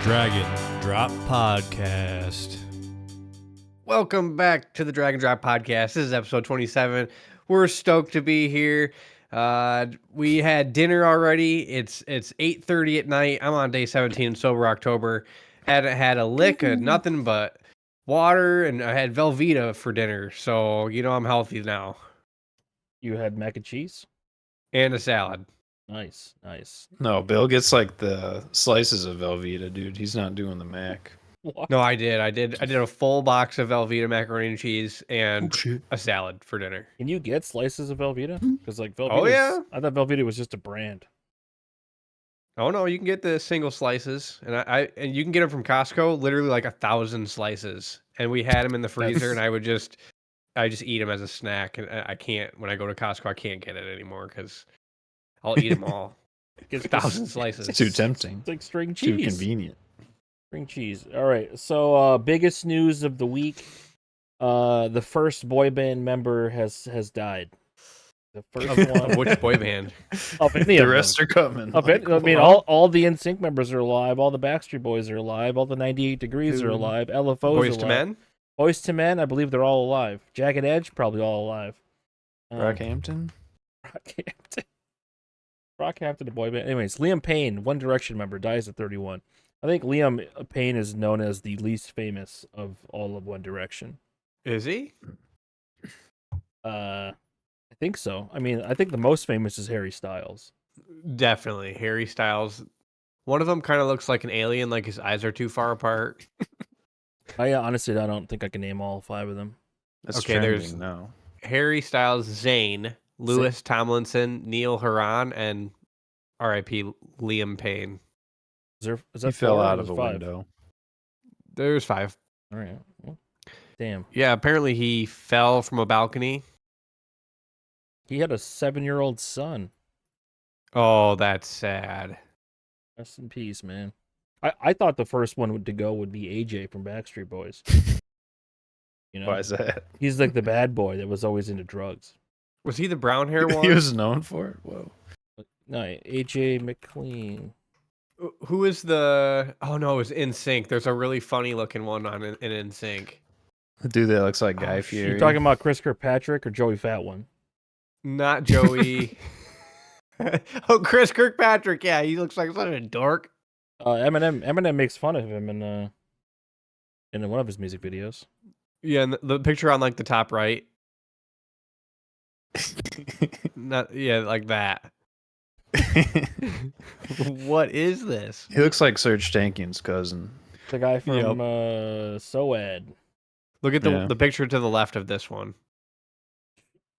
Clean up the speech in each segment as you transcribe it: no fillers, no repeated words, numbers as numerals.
Dragon Drop Podcast. Welcome back to the Dragon Drop Podcast. This is episode 27. We're stoked to be here. We had dinner already. It's 8:30 at night. I'm on day 17 in sober October. Hadn't had a lick of nothing but water, and I had Velveeta for dinner. So I'm healthy now. You had mac and cheese? And a salad. Nice. No, Bill gets like the slices of Velveeta, dude. He's not doing the mac. What? No, I did a full box of Velveeta macaroni and cheese and shit. a salad for dinner. Can you get slices of Velveeta? Because Velveeta. Oh, yeah? I thought Velveeta was just a brand. Oh no, you can get the single slices, and and you can get them from Costco. Literally like 1,000 slices, and we had them in the freezer, and I just eat them as a snack. And I can't when I go to Costco, I can't get it anymore because I'll eat them all. 1,000 slices. Too tempting. It's like string cheese. Too convenient. String cheese. All right. So, biggest news of the week: the first boy band member has died. The first one. Which boy band? Of any The of rest them. are coming. Of it, I mean, all the NSYNC members are alive. All the Backstreet Boys are alive. All the 98 Degrees are alive. LFOs are Boys alive. to Men. Boys to Men, I believe they're all alive. Jagged Edge, probably all alive. Rockhampton. Rockhampton, the boy band. Anyways, Liam Payne, One Direction member, dies at 31. I think Liam Payne is known as the least famous of all of One Direction. Is he? I think so. I mean, I think the most famous is Harry Styles. Definitely Harry Styles. One of them kind of looks like an alien, like his eyes are too far apart. Honestly, I don't think I can name all 5 of them. That's Okay, trending there's- now. Harry Styles, Zayn, Lewis Tomlinson, Neil Horan, and R.I.P. Liam Payne. Is He that fell 4 or out is of it a 5? window. There's 5. All right. Well, damn. Yeah, apparently he fell from a balcony. He had a 7-year-old son. Oh, that's sad. Rest in peace, man. I thought the first one to go would be AJ from Backstreet Boys. You know, Why is that? he's like the bad boy that was always into drugs. Was he the brown hair one? He was known for it. Whoa. No, AJ McLean. Who is the? Oh no, it was NSYNC. There's a really funny looking one on in NSYNC. The dude that looks like Guy Oh, Fieri. You talking about Chris Kirkpatrick or Joey Fat One? Not Joey. Oh, Chris Kirkpatrick. Yeah, he looks like such a dork. Eminem makes fun of him in one of his music videos. Yeah, and the picture on like the top right. Not like that. What is this? He looks like Serge Tankian's cousin. The guy from Yep. Soad. Look at Yeah. the picture to the left of this one.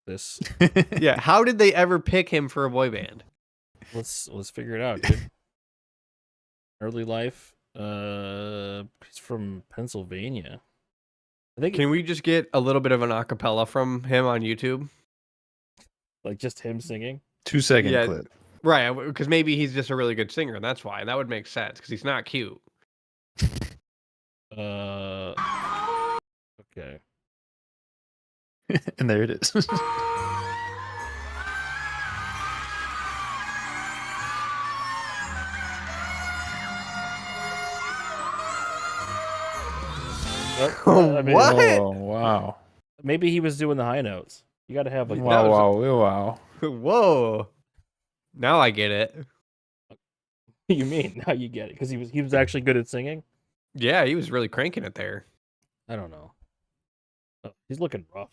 This Yeah, how did they ever pick him for a boy band? let's figure it out, dude. Early life. He's from Pennsylvania. I think Can we just get a little bit of an acapella from him on YouTube? like just him singing. 2-second Yeah. clip. Right, because maybe he's just a really good singer, and that's why. And that would make sense because he's not cute. Okay. And there it is. I mean, What? Oh, wow. Maybe he was doing the high notes. You got to have like Wow. Whoa! Now I get it. You mean now you get it because he was actually good at singing. Yeah, he was really cranking it there. I don't know. Oh, he's looking rough.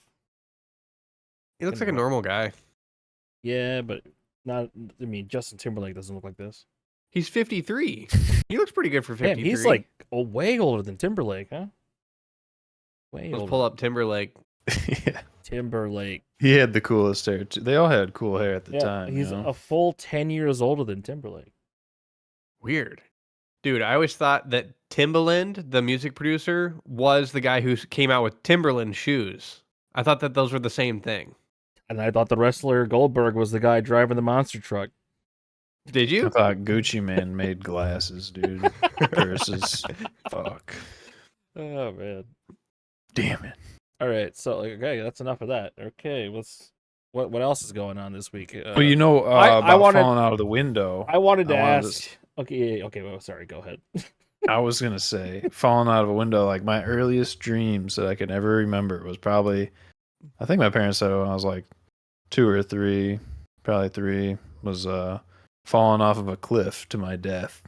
He looks like a normal guy. Yeah, but not. I mean, Justin Timberlake doesn't look like this. He's 53. He looks pretty good for 53. Damn, he's like way older than Timberlake, huh? Way Let's older. pull up Timberlake. Yeah. Timberlake. He had the coolest hair, too. They all had cool hair at the Yeah, time. he's you know? a full 10 years older than Timberlake. Weird. Dude, I always thought that Timbaland, the music producer, was the guy who came out with Timberland shoes. I thought that those were the same thing. And I thought the wrestler Goldberg was the guy driving the monster truck. Did I you? thought Gucci Man made glasses, dude. Purses. Fuck. Oh, man. Damn it. All right, so okay, that's enough of that. Okay, what else is going on this week? Well, you know I about wanted- falling out of the window. I wanted to I wanted ask. Okay, well, sorry, go ahead. I was gonna say falling out of a window. Like my earliest dreams that I can ever remember was probably, I think my parents said it when I was like 2 or 3, probably 3, was falling off of a cliff to my death.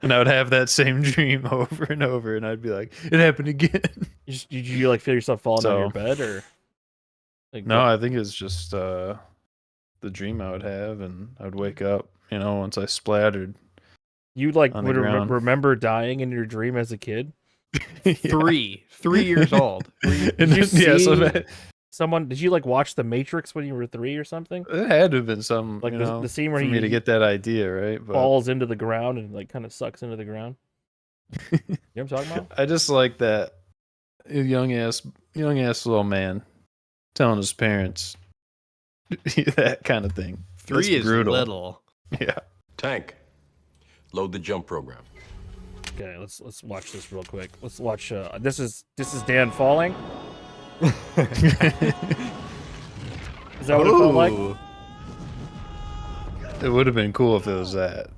And I would have that same dream over and over, and I'd be like, "It happened again." Did you like feel yourself falling out of your So- bed, or like No, I think it's just the dream I would have, and I would wake up, once I splattered. you like on the would ground. remember dying in your dream as a kid? Yeah. 3 years old. And Did you then- yeah, so see- that, Someone did you like watch The Matrix when you were 3 or something? it had to have been some, Like the scene where for me to he get that idea, right? But falls into the ground and like kind of sucks into the ground. You know what I'm talking about? I just like that young ass little man telling his parents that kind of thing. 3 That's is brutal. little. Yeah. Tank, load the jump program. Okay, let's watch this real quick. Let's watch. This is Dan falling. Is that what it felt like? Ooh. It would have been cool if it was that.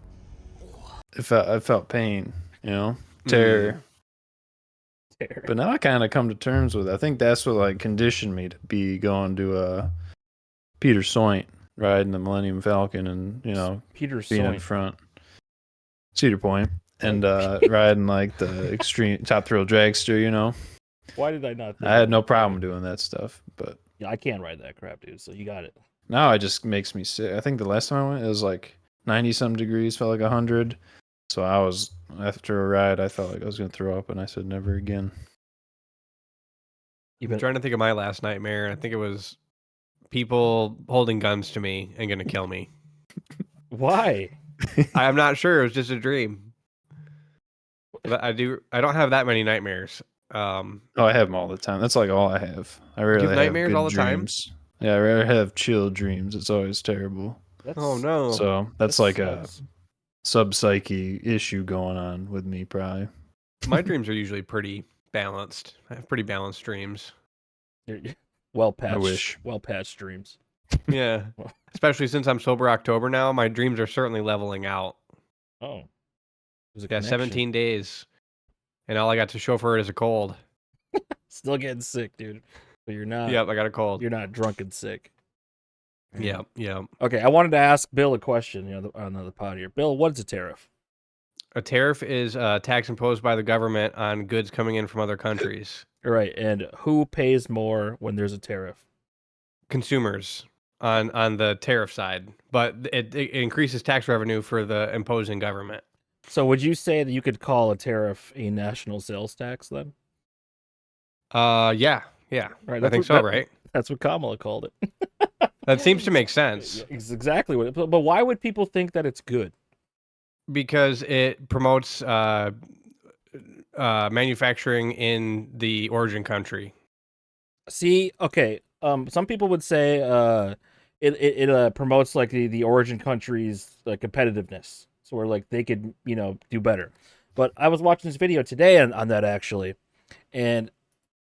I felt pain, terror. But now I kind of come to terms with it. I think that's what like conditioned me to be going to Peter Soint riding the Millennium Falcon and Peter being in Soint. front, Cedar Point, and riding like the extreme top thrill dragster. Why did I not? Think I had of no that? problem doing that stuff, but Yeah, I can't ride that crap, dude. So you got it. now it just makes me sick. I think the last time I went, it was like 90-some degrees, felt like 100. So I was, after a ride, I felt like I was going to throw up, and I said never again. I'm trying to think of my last nightmare. I think it was people holding guns to me and going to kill me. Why? I'm not sure. It was just a dream. But I don't have that many nightmares. Oh, I have them all the time. That's like all I have. I rarely have nightmares good all the time? dreams. Yeah, I rarely have chill dreams. It's always terrible. Oh no. So that's like a sucks. sub-psyche issue going on with me, probably. My dreams are usually pretty balanced. I have pretty balanced dreams. You're well patched. wish. Well patched dreams. Yeah. Especially since I'm sober October now, my dreams are certainly leveling out. Oh. There's a Yeah, connection. 17 days. And all I got to show for it is a cold. Still getting sick, dude. But you're not. Yep, I got a cold. You're not drunk and sick. Yep. Okay, I wanted to ask Bill a question. On the pod here. Bill, what is a tariff? A tariff is a tax imposed by the government on goods coming in from other countries. All right, and who pays more when there's a tariff? Consumers on the tariff side, but it increases tax revenue for the imposing government. So would you say that you could call a tariff a national sales tax then? Yeah. Right, I think so, right? That's what Kamala called it. That seems to make sense It's exactly what. But why would people think that it's good? because it promotes manufacturing in the origin country. See, okay. Some people would say it promotes like the origin country's competitiveness, so where like they could do better. But I was watching this video today on that actually, and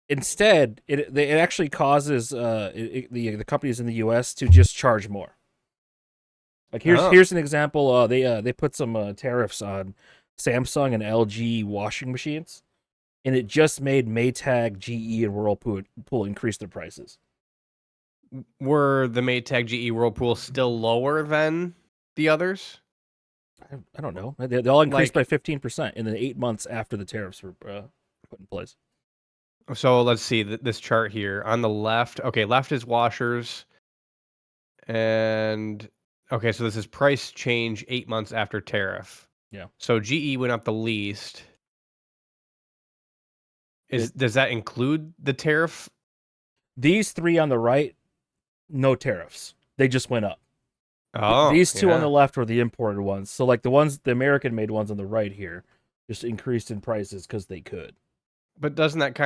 instead it actually causes the companies in the U.S. to just charge more. Like here's an example. They put some tariffs on Samsung and LG washing machines, and it just made Maytag, GE, and Whirlpool increase their prices. Were the Maytag, GE, Whirlpool still lower than the others? I don't know. They all increased by 15% in the 8 months after the tariffs were put in place. So let's see this chart here on the left. Okay, left is washers, and okay, so this is price change 8 months after tariff. Yeah. So GE went up the least. Does that include the tariff? These three on the right, no tariffs. They just went up. Oh, These two yeah. on the left were the imported ones. So like the American made ones on the right here just increased in prices because they could. But doesn't that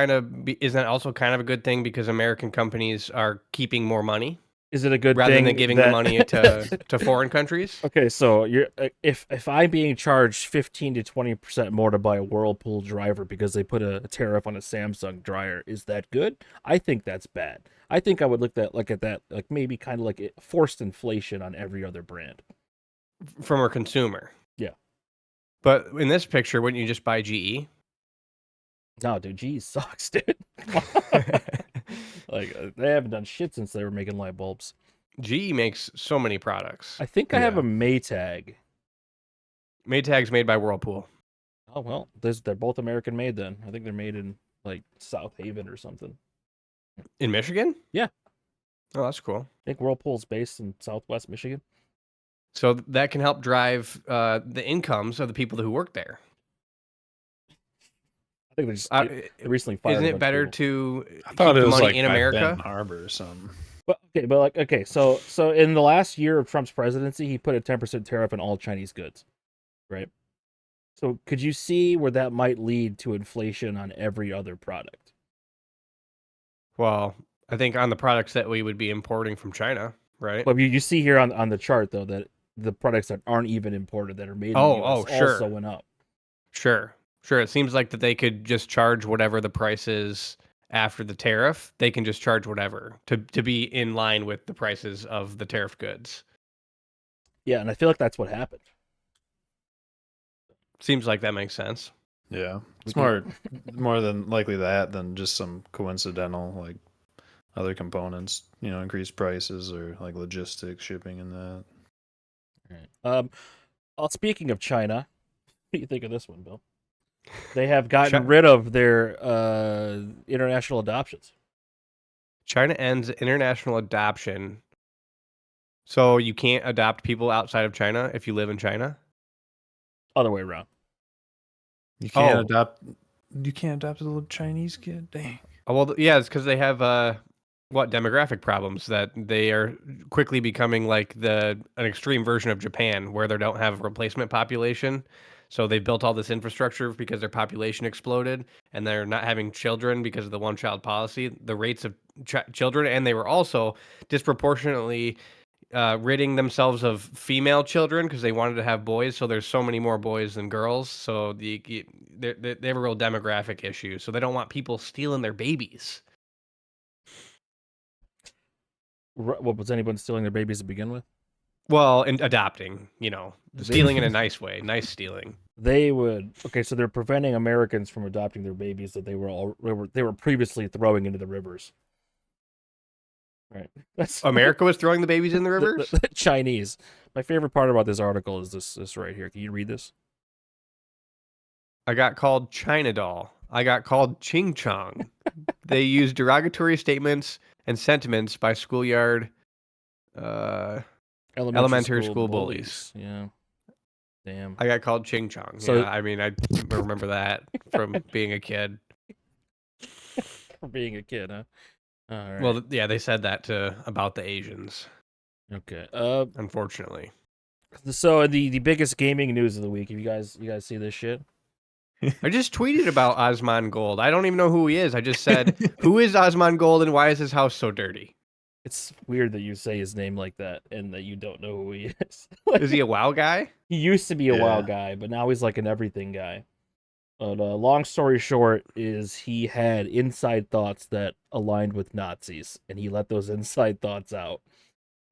isn't that also kind of a good thing because American companies are keeping more money Is it a good rather thing than giving that... the money to foreign countries? Okay, so you're if I'm being charged 15 to 20% more to buy a Whirlpool dryer because they put a tariff on a Samsung dryer, is that good? I think that's bad. I think I would look at that like maybe kind of like forced inflation on every other brand. From a consumer. Yeah. But in this picture, wouldn't you just buy GE? No, dude, GE sucks, dude. Come on. Like they haven't done shit since they were making light bulbs. GE makes so many products. I think I have Yeah. a Maytag. Maytag's made by Whirlpool. Oh well, they're both American made then. I think they're made in like South Haven or something. In Michigan? Yeah. Oh, that's cool. I think Whirlpool's based in Southwest Michigan. So that can help drive the incomes of the people who work there. I think they recently fired. Isn't a it bunch of better people. to I keep thought the it was money like in by America? Benton Harbor or something. But so in the last year of Trump's presidency, he put a 10% tariff on all Chinese goods, right? So could you see where that might lead to inflation on every other product? Well, I think on the products that we would be importing from China, right? But you see here on the chart though that the products that aren't even imported that are made in the US sure. also went up. Sure. It seems like that they could just charge whatever the price is after the tariff. They can just charge whatever to be in line with the prices of the tariff goods. Yeah, and I feel like that's what happened. Seems like that makes sense. Yeah, it's We more than likely that than just some coincidental like other components, increased prices or like logistics, shipping, and that. Right. Speaking of China, what do you think of this one, Bill? They have gotten rid of their international adoptions. China ends international adoption. So you can't adopt people outside of China if you live in China? Other way around. You can't adopt a little Chinese kid. Dang. Oh, well, yeah, it's because they have demographic problems that they are quickly becoming like an extreme version of Japan, where they don't have a replacement population. So they've built all this infrastructure because their population exploded, and they're not having children because of the one-child policy. The rates of children, and they were also disproportionately ridding themselves of female children because they wanted to have boys. So there's so many more boys than girls. So they have a real demographic issue. So they don't want people stealing their babies. What was anyone stealing their babies to begin with? Well, and adopting, stealing in a nice way, nice stealing. They would so they're preventing Americans from adopting their babies that they were previously throwing into the rivers. Right. That's America was throwing the babies in the rivers? The Chinese. My favorite part about this article is this right here. Can you read this? I got called China doll. I got called Ching Chong. They use derogatory statements and sentiments by schoolyard elementary school bullies. Yeah. Damn. I got called Ching Chong. So- Yeah, I mean, I remember that from being a kid. For being a kid, huh? All right. Well, yeah, they said that about the Asians, okay. unfortunately. So the biggest gaming news of the week. You guys see this shit? I just tweeted about Osman Gold. I don't even know who he is. I just said, who is Osman Gold and why is his house so dirty? It's weird that you say his name like that and that you don't know who he is. Is he a WoW guy? He used to be a Yeah. WoW guy, but now he's like an everything guy. But long story short is he had inside thoughts that aligned with Nazis, and he let those inside thoughts out.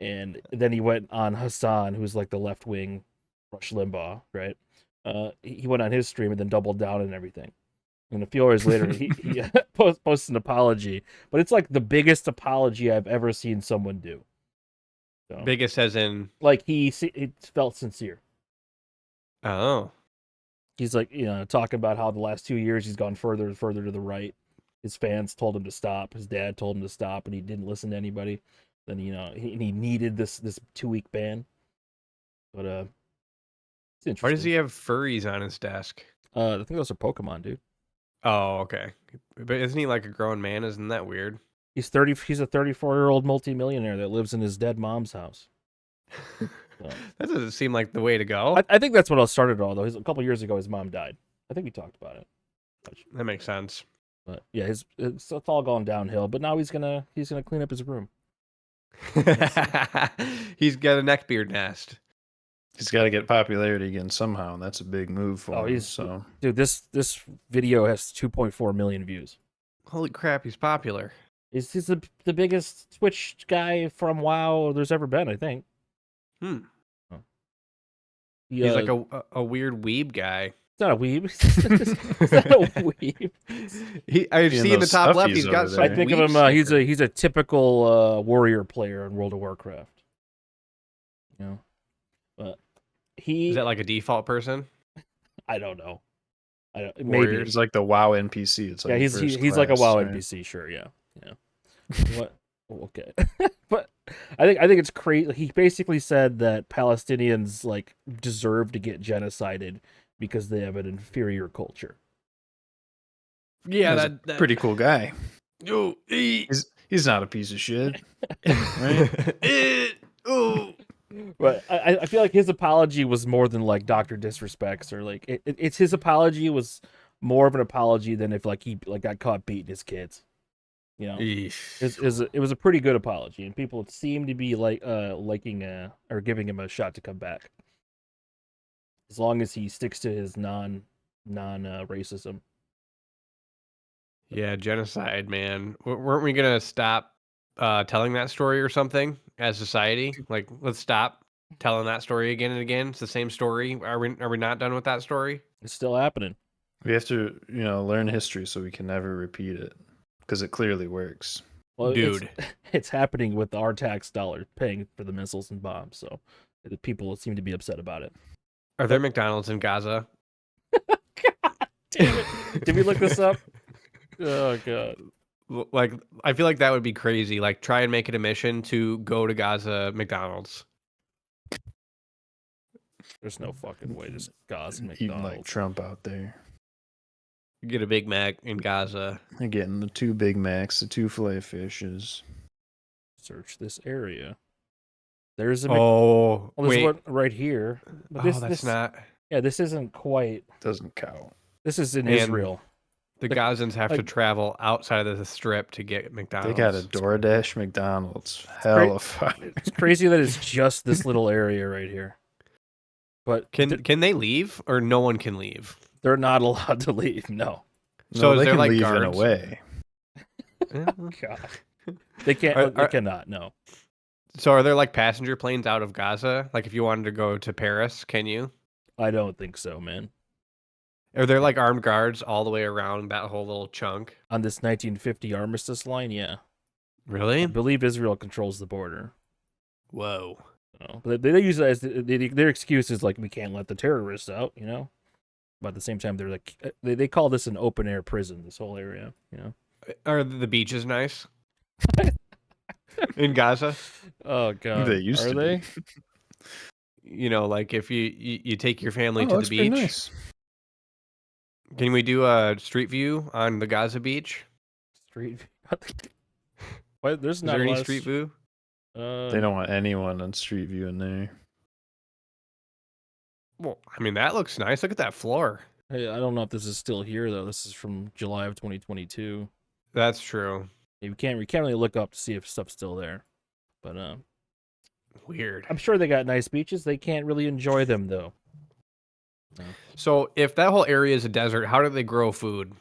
And then he went on Hassan, who's like the left wing Rush Limbaugh, right? He went on his stream and then doubled down and everything. And a few hours later, he posts an apology, but it's like the biggest apology I've ever seen someone do. So, Biggest as in, like it felt sincere. oh. He's like, talking about how the last 2 years he's gone further and further to the right. His fans told him to stop. His dad told him to stop, and he didn't listen to anybody. Then he needed this 2-week ban. But it's interesting. Why does he have furries on his desk? I think those are Pokemon, dude. Oh, okay. But isn't he like a grown man? Isn't that weird? He's 30. He's a 34-year-old multimillionaire that lives in his dead mom's house. So, That doesn't seem like the way to go. I think that's what started it all, though. A couple years ago, his mom died. I think we talked about it. That makes sense. But yeah, it's all gone downhill. But now he's gonna clean up his room. He's got a neckbeard nest. He's got to get popularity again somehow, and that's a big move for him. he's So dude. This video has 2.4 million views. Holy crap, he's popular. He's the biggest Twitch guy from WoW there's ever been, I think. He's like a weird weeb guy. It's not a weeb. It's not a weeb. I Seeing see in the those top left. stuffies He's got over some. there. I think of weeb him. sticker. He's a typical warrior player in World of Warcraft. You know, but Is that like a default person? I don't know. Maybe Warriors? He's like the WoW NPC. It's like he's like a WoW right? NPC. Sure, yeah. What? Okay, but I think it's crazy. He basically said that Palestinians like deserve to get genocided because they have an inferior culture. Yeah, He's a pretty cool guy. Oh, He's not a piece of shit, right? But I feel like his apology was more than like Dr. Disrespects or like it's his apology was more of an apology than if like he like got caught beating his kids. You know, it was a pretty good apology, and people seem to be liking or giving him a shot to come back, as long as he sticks to his non racism. Yeah, genocide, man. Weren't we gonna stop telling that story or something as society? Like, let's stop telling that story again and again. It's the same story. Are we not done with that story? It's still happening. We have to, learn history so we can never repeat it because it clearly works. Well, Dude, it's happening with our tax dollars paying for the missiles and bombs, so the people seem to be upset about it. are there McDonald's in Gaza? Damn it. Did we look this up? Oh god. Like, I feel like that would be crazy. Like, try and make it a mission to go to Gaza McDonald's. There's no fucking way to Gaza Eating like McDonald's. Trump out there. Get a Big Mac in Gaza. They're getting the 2 Big Macs, the 2 filet fishes. Search this area. There's a Oh, there's wait. one right here. But That's not. Yeah, this isn't quite. Doesn't count. This is in And Israel. The Gazans have to like- travel outside of the strip to get McDonald's. They got a DoorDash McDonald's. Hell of fun. It's crazy that it's just this little area right here. But Can they leave or no one can leave? they're not allowed to leave. No. So is they there can like leave in guards? a way. God. They can't. They cannot. No. So are there like passenger planes out of Gaza? Like if you wanted to go to Paris, can you? I don't think so, man. Are there like armed guards all the way around that whole little chunk? On this 1950 armistice line, yeah. Really? I believe Israel controls the border. Whoa. So, but they use it as their excuse is like we can't let the terrorists out, you know. But at the same time, they're like they call this an open air prison. This whole area, you know. Are the beaches nice? In Gaza? Oh god, They used are to they? be. You know, like if you take your family Oh, to the looks pretty beach. nice. Can we do a street view on the Gaza beach? Street. What? There's Is not there a any lot of street view? They don't want anyone on Street View in there. Well, I mean that looks nice. Look at that floor. Hey, I don't know if this is still here though. This is from July of 2022. That's true. We can't really look up to see if stuff's still there. But Weird. I'm sure they got nice beaches. They can't really enjoy them though. So if that whole area is a desert, how do they grow food?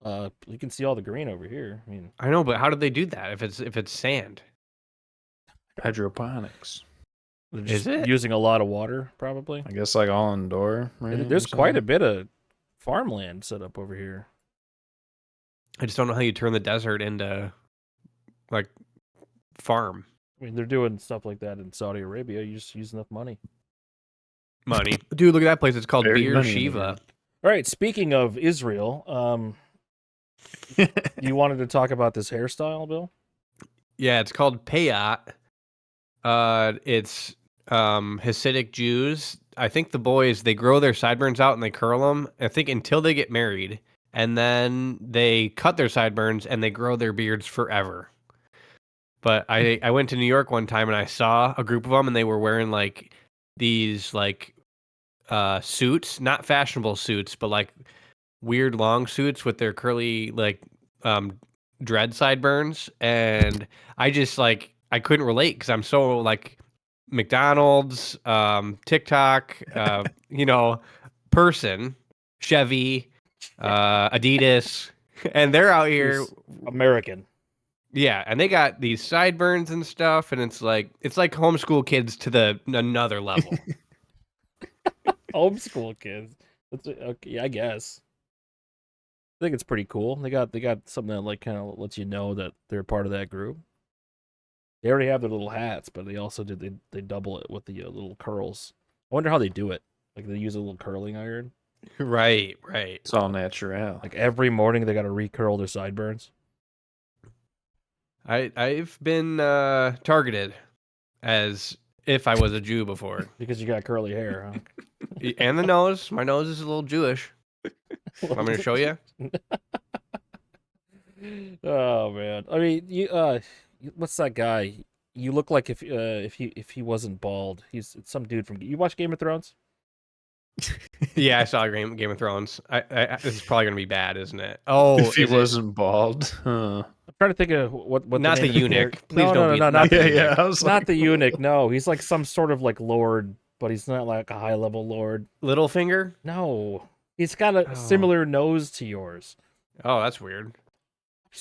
You can see all the green over here. I mean, I know, but how do they do that if it's sand? Hydroponics. they're Is just it? using a lot of water, probably. I guess like all indoor, right? There's or quite a something? bit of farmland set up over here. I just don't know how you turn the desert into like farm I mean, they're doing stuff like that in Saudi Arabia. You just use enough money. money. Dude, look at that place. It's called Very Beer money in the Shiva. world. All right. Speaking of Israel, you wanted to talk about this hairstyle, Bill? Yeah, it's called Payat. It's Hasidic Jews. I think the boys, they grow their sideburns out and they curl them, I think until they get married. And then they cut their sideburns and they grow their beards forever. But I went to New York one time and I saw a group of them and they were wearing like these like suits, not fashionable suits, but like weird long suits with their curly like dread sideburns. And I just like I couldn't relate because I'm so like McDonald's, TikTok, person, Chevy, Adidas, and they're out here. American. Yeah, and they got these sideburns and stuff, and it's like homeschool kids to the another level. Homeschool kids. Okay, I guess. I think it's pretty cool. They got something that like kind of lets you know that they're part of that group. They already have their little hats, but they also they double it with the little curls. I wonder how they do it. Like they use a little curling iron. Right. It's all natural. Like every morning they got to recurl their sideburns. I've been targeted as if I was a Jew before. Because you got curly hair, huh? And the nose. My nose is a little Jewish. I'm going to show you. Oh man. I mean, what's that guy? You look like if he wasn't bald. It's some dude from. You watch Game of Thrones? Yeah, I saw Game of Thrones. This is probably going to be bad, isn't it? Oh, if he is it- wasn't bald. Huh. I'm trying to think of what Not the the name of the eunuch. character- Please no, don't no, be. no, not the the eunuch. I was not like, the eunuch. No, he's like some sort of like lord, but he's not like a high level lord. Littlefinger? No, he's got a Oh. similar nose to yours. Oh, that's weird.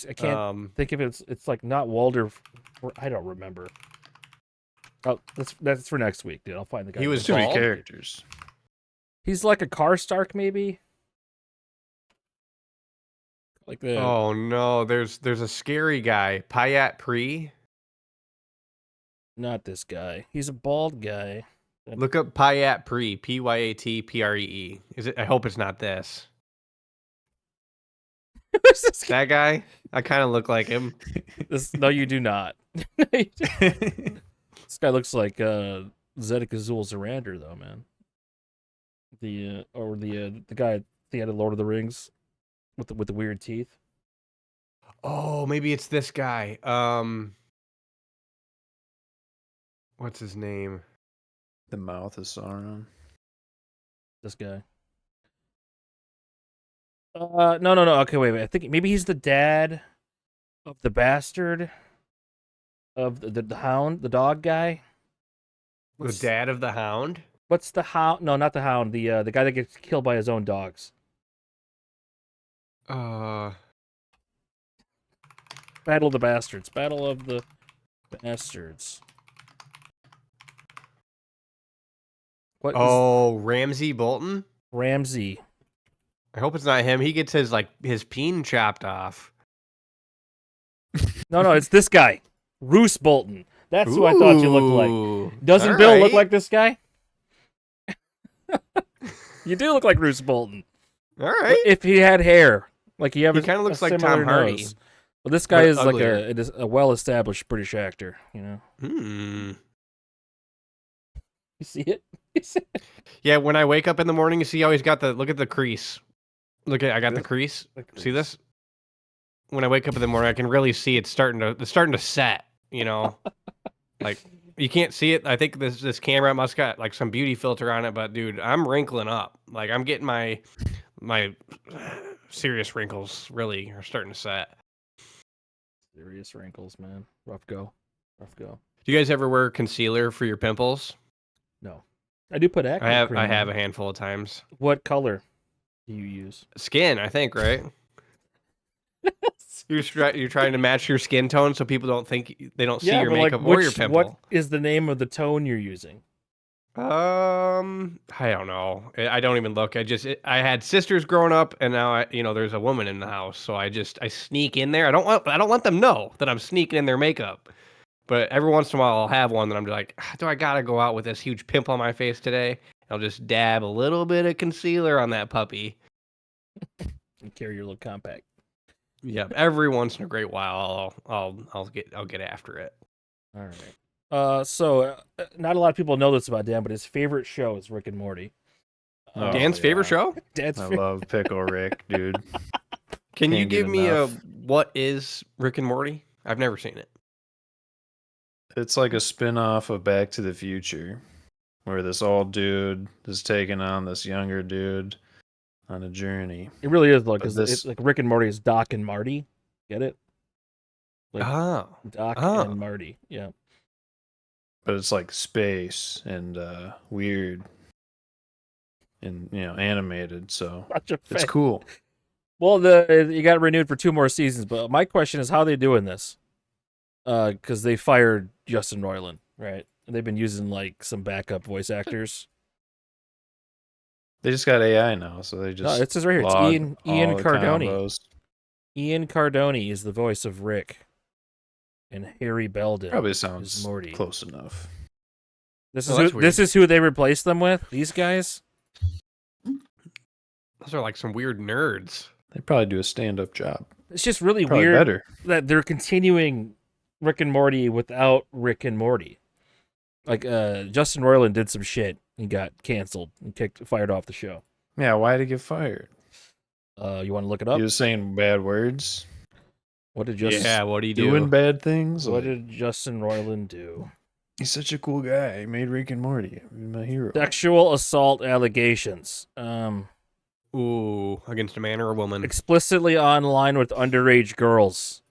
I can't think of it. It's like not Walder. I don't remember. Oh, that's for next week, dude. I'll find the guy. He was too many bald? characters. He's like a Karstark, maybe. Like the Oh no, there's a scary guy, Payat Pri. not this guy. He's a bald guy. Look up Payat Pri, Pyatpree. Is it? I hope it's not this. Who's this guy? That guy? I kind of look like him. No, you do not. This guy looks like Zedek Azul Zorander, though, man. The guy at the end of Lord of the Rings with the weird teeth. Oh, maybe it's this guy. What's his name? The mouth is Sauron. This guy. No. Okay, wait. I think maybe he's the dad of the bastard of the hound, the dog guy. The dad of the Hound? What's the hound? No, not the hound. The guy that gets killed by his own dogs. Uh, Battle of the Bastards. Battle of the Bastards. What is Ramsay Bolton? Ramsay? I hope it's not him. He gets his peen chopped off. No, it's this guy. Roose Bolton. That's who I thought you looked like. Ooh, Doesn't all Bill look right. like this guy? You do look like Roose Bolton. All right. If he had hair, like he He kinda looks like Tom Hardy. Well, this guy But is like uglier. a well-established British actor. You know, Hmm. you see it. You see it? Yeah, when I wake up in the morning, you see how he's got look at the crease. I got the crease. See this? When I wake up in the morning, I can really see it's starting to set, you know? Like you can't see it. I think this camera must got like some beauty filter on it, but dude, I'm wrinkling up. Like I'm getting my serious wrinkles really are starting to set. Serious wrinkles, man. Rough go. Do you guys ever wear concealer for your pimples? No, I do put acne cream I have on. a handful of times. What color do you use? Skin, I think, right? You're trying to match your skin tone so people don't think they don't see your but, like, makeup or your pimple. What is the name of the tone you're using? I don't know. I don't even look. I had sisters growing up, and now there's a woman in the house, so I sneak in there. I don't want them to know that I'm sneaking in their makeup. But every once in a while, I'll have one that I'm like, do I gotta go out with this huge pimple on my face today? I'll just dab a little bit of concealer on that puppy. And carry your little compact. Yeah, every once in a great while, I'll get after it. All right. So not a lot of people know this about Dan, but his favorite show is Rick and Morty. Oh, Dan's favorite yeah. show? Dan's I favorite. love Pickle Rick, dude. Can you Can't get give me enough. what is Rick and Morty? I've never seen it. It's like a spin-off of Back to the Future, where this old dude is taking on this younger dude on a journey. It really is though, But because this- it's like Rick and Morty is Doc and Marty. Get it? Like Oh. Doc Oh. and Marty. Yeah. But it's like space and weird and animated, so Such a it's fan. cool. Well, you got renewed for 2 more seasons, but my question is, how are they doing this? Because they fired Justin Roiland, right? And they've been using like some backup voice actors. They just got AI now, so they No, just it says right here. It's log Ian all the Cardoni. combos. Ian Cardoni is the voice of Rick, and Harry Belden Probably is sounds Morty. close enough. This Oh, is that's who, weird. this is who they replaced them with. These guys. Those are like some weird nerds. They probably do a stand-up job. It's just really Probably weird better. that they're continuing Rick and Morty without Rick and Morty. Like Justin Roiland did some shit and got canceled and fired off the show. Yeah, why did he get fired? You want to look it up? He was saying bad words, What did Justin? Yeah, what do you do? doing bad things. What Like, did Justin Roiland do? he's such a cool guy. He made Rick and Morty. He's my hero. Sexual assault allegations. Ooh, against a man or a woman. Explicitly online with underage girls.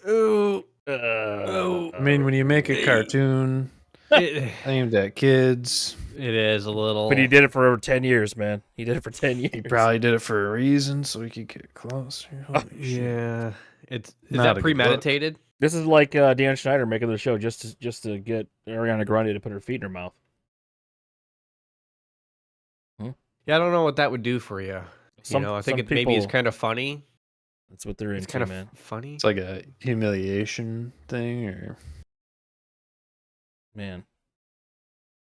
Ooh. I mean, when you make a cartoon It aimed at kids, is a little. But he did it for over 10 years, man. He did it for 10 years. he probably did it for a reason, so he could get closer. Holy shit. Yeah. Is Not a that good premeditated? This is like Dan Schneider making the show just to get Ariana Grande to put her feet in her mouth. Yeah, I don't know what that would do for you. I think some maybe it's people- kind of funny. That's what they're It's into, kind of man. funny. It's like a humiliation thing, or Man.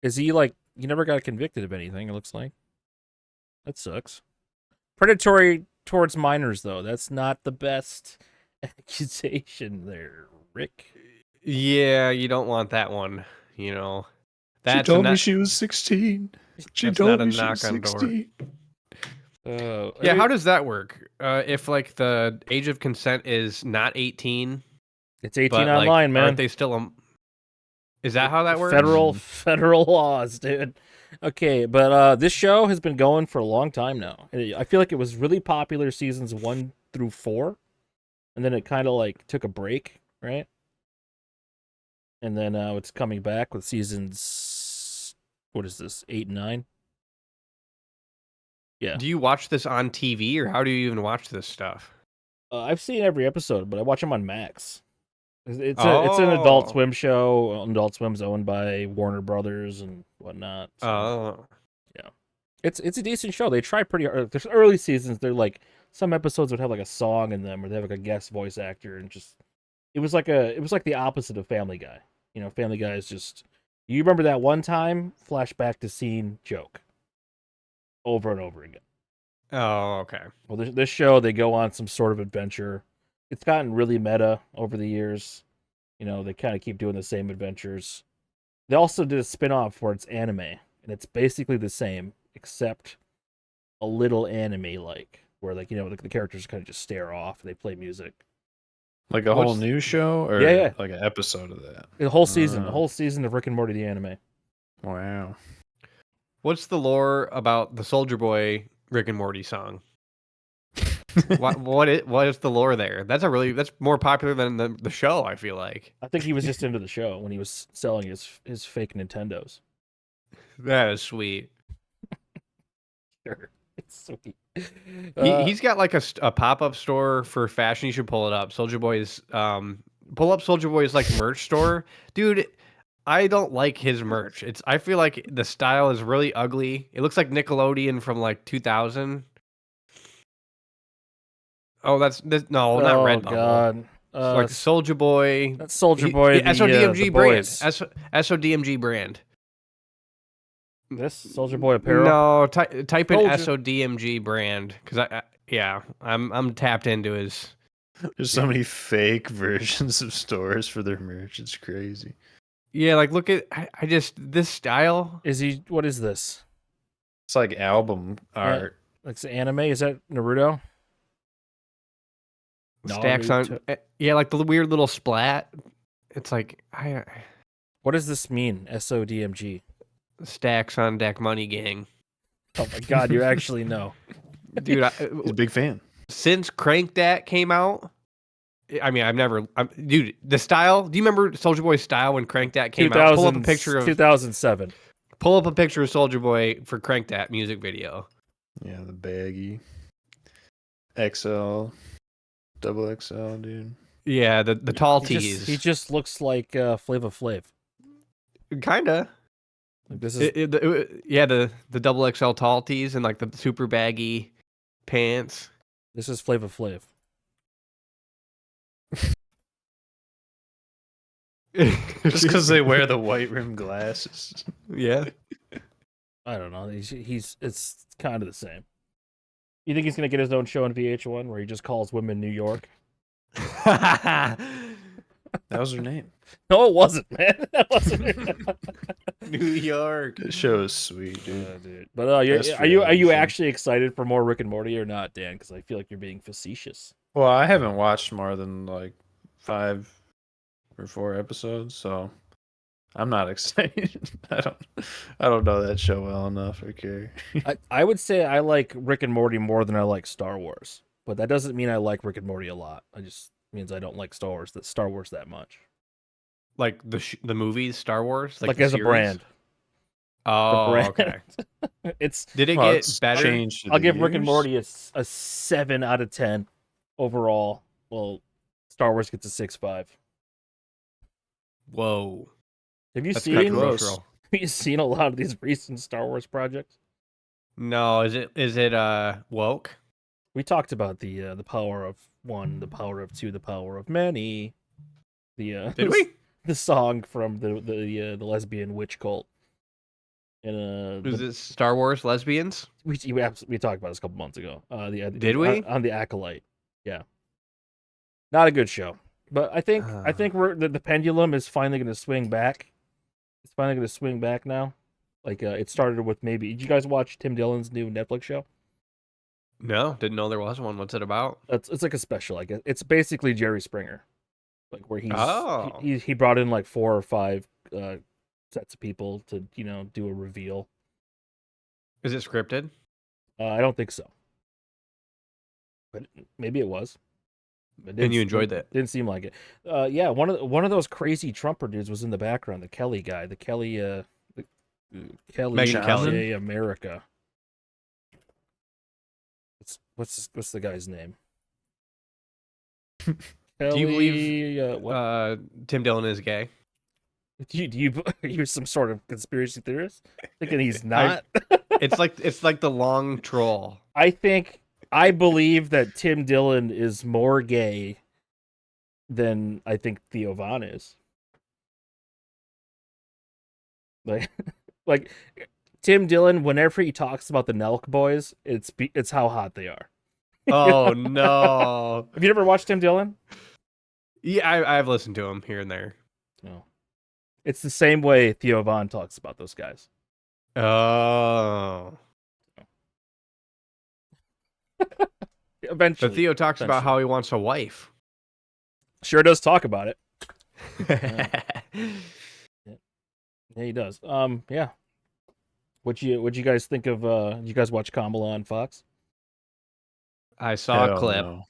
Is he like, he never got convicted of anything, it looks like. That sucks. Predatory towards minors, though. That's not the best accusation there, Rick. Yeah, you don't want that one. she told me she was 16. She that's told not a me she knock was on door. 16. Yeah, how does that work? If like the age of consent is not 18, It's 18 but like, online, man. aren't they still? Is that how that works? Federal laws, dude. Okay, but this show has been going for a long time now. I feel like it was really popular seasons 1 through 4, and then it kind of like took a break, right? And then it's coming back with seasons. What is this? 8 and 9. Yeah. Do you watch this on TV, or how do you even watch this stuff? I've seen every episode, but I watch them on Max. It's an Adult Oh. Swim show. Adult Swim's owned by Warner Brothers and whatnot. So. Oh, It's a decent show. They try pretty hard. There's early seasons. They're like some episodes would have like a song in them, or they have like a guest voice actor, and just it was like the opposite of Family Guy. Family Guy is just you remember that one time flashback to scene joke over and over again. oh, okay. Well, this show they go on some sort of adventure. It's gotten really meta over the years. They kind of keep doing the same adventures. They also did a spin-off where it's anime, and it's basically the same except a little anime-like, where the characters kind of just stare off and they play music. Like a whole new show, or Yeah. like an episode of that? The whole season of Rick and Morty the anime. Wow. What's the lore about the Soldier Boy Rick and Morty song? what is the lore there? That's more popular than the show, I feel like. I think he was just into the show when he was selling his fake Nintendos. That is sweet. Sure, it's sweet. He's got like a pop-up store for fashion. You should pull it up. Soldier Boy's pull up Soldier Boy's like merch store. Dude, I don't like his merch. I feel like the style is really ugly. It looks like Nickelodeon from like 2000. Oh, not Redbubble. God. Like Soldier Boy. That's Soldier Boy. Yeah, the SODMG brand. boys. SODMG brand. This Soldier Boy apparel. No, type in Soldier- SODMG brand because I'm tapped into his. There's so many fake versions of stores for their merch. It's crazy. Yeah, like look at this style. What is this? It's like album art. Like the anime? Is that Naruto? Stacks on, like the weird little splat. It's like What does this mean? SODMG. stacks on deck money gang, Oh my god, you actually know. dude. He's a big fan. Since Crank That came out, I mean, dude. The style. Do you remember Soldier Boy's style when Crank That came out? Pull up a picture of 2007. Pull up a picture of Soldier Boy for Crank That music video. Yeah, the baggy XL, double XL, dude. Yeah, the tall tees. He just looks like Flava Flav. Kinda. Like this is the double XL tall tees and like the super baggy pants. this is Flava Flav. Just because they wear the white rimmed glasses. Yeah. I don't know. He's it's kind of the same. You think he's gonna get his own show on VH1 where he just calls women New York? That was her name. No, it wasn't, man. That wasn't. New York. The show is sweet, dude. Dude. But Best are you reality show. actually excited for more Rick and Morty or not, Dan? Because I feel like you're being facetious. Well, I haven't watched more than like 5 or 4 episodes, so I'm not excited. I don't know that show well enough or care. I would say I like Rick and Morty more than I like Star Wars, but that doesn't mean I like Rick and Morty a lot. It just means I don't like Star Wars that much. Like the movies, Star Wars, Like the as a series? brand. Oh, brand. okay. It's Did it Well, get it's better? changed through I'll the give Rick and years. Morty a 7 out of 10 overall. Well, Star Wars gets a 6.5. Whoa, Have you that's seen controversial. have you seen a lot of these recent Star Wars projects? No, is it woke? We talked about the power of one, the power of two, the power of many. Did we? The song from the lesbian witch cult. And Was it Star Wars lesbians? we talked about this a couple months ago. Did we? on the Acolyte? Yeah, not a good show, but I think the pendulum is finally going to swing back. It's finally going to swing back now. Like it started with maybe. Did you guys watch Tim Dillon's new Netflix show? No, didn't know there was one. What's it about? It's like a special. Like it's basically Jerry Springer, like where Oh. he brought in like 4 or 5 sets of people to do a reveal. Is it scripted? I don't think so, but maybe it was. It And you enjoyed that? Didn't seem like it. Yeah, one of those crazy Trumper dudes was in the background. The Kelly guy, the Kelly Megyn Kelly? America. What's the guy's name? Do you believe Kelly, what? Tim Dillon is gay? Are you some sort of conspiracy theorist thinking he's not? It's like the long troll. I believe that Tim Dillon is more gay than I think Theo Von is. Like Tim Dillon, whenever he talks about the Nelk boys, it's how hot they are. Oh no! Have you ever watched Tim Dillon? Yeah, I've listened to him here and there. No. It's the same way Theo Von talks about those guys. Oh. Eventually. But Theo talks about how he wants a wife. Sure does talk about it. Yeah, he does. Yeah. What'd you guys think of did you guys watch Kamala on Fox? I saw a Hell clip. no.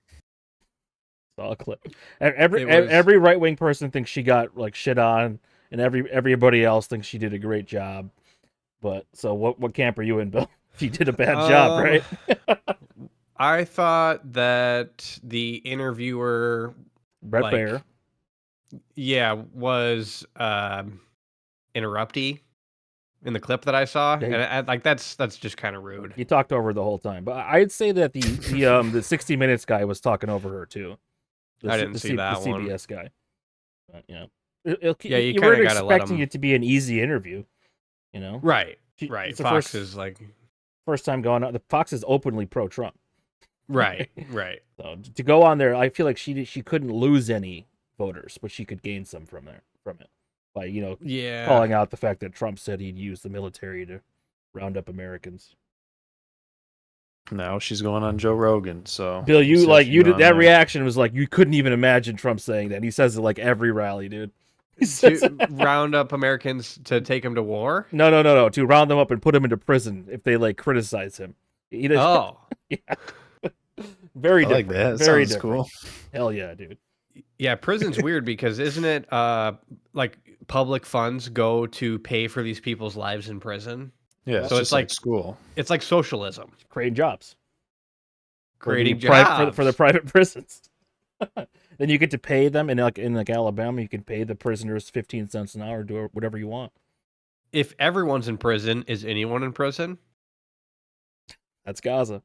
Saw a clip. It was- Every right wing person thinks she got like shit on, and everybody else thinks she did a great job. But so what camp are you in, Bill? She did a bad job, right? I thought that the interviewer, Brett like, Baer. yeah, was interrupty in the clip that I saw, Yeah. and I, like that's just kind of rude. He talked over the whole time, but I'd say that the 60 Minutes guy was talking over her too. I didn't see that the one. CBS guy. But, Yeah, you you kinda weren't gotta let expecting him- it to be an easy interview, Right, She- right. it's the Fox is like, first time going on. The Fox is openly pro-Trump. right, right. So to go on there, I feel like she couldn't lose any voters, but she could gain some from it by Yeah. calling out the fact that Trump said he'd use the military to round up Americans. Now she's going on Joe Rogan, so Bill, we'll see you how like she you do did on that there. reaction was like you couldn't even imagine Trump saying that. He says it like every rally, dude. He says To round up Americans to take them to war. no, to round them up and put them into prison if they like criticize him. He does, Oh, very I like different. that. Very Sounds different. cool. Hell yeah, dude. yeah. Prison's weird because isn't it like public funds go to pay for these people's lives in prison? Yeah, it's So it's just like like- school. It's like socialism, Creating jobs. creating for the jobs for the private prisons. Then you get to pay them in like Alabama, you can pay the prisoners 15 cents an hour, do whatever you want. if everyone's in prison, is anyone in prison? That's Gaza.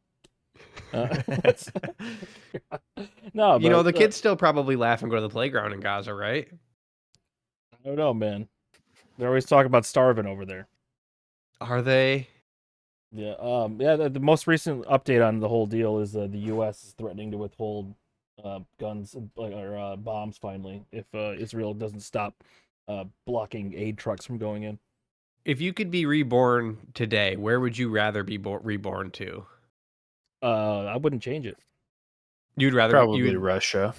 No, You know, but the kids still probably laugh and go to the playground in Gaza, right? I don't know, man. They're always talking about starving over there. Are they? Yeah. Yeah. The most recent update on the whole deal is the U.S. is threatening to withhold guns or bombs finally if Israel doesn't stop blocking aid trucks from going in. If you could be reborn today, where would you rather be reborn to? I wouldn't change it. You'd rather Probably Russia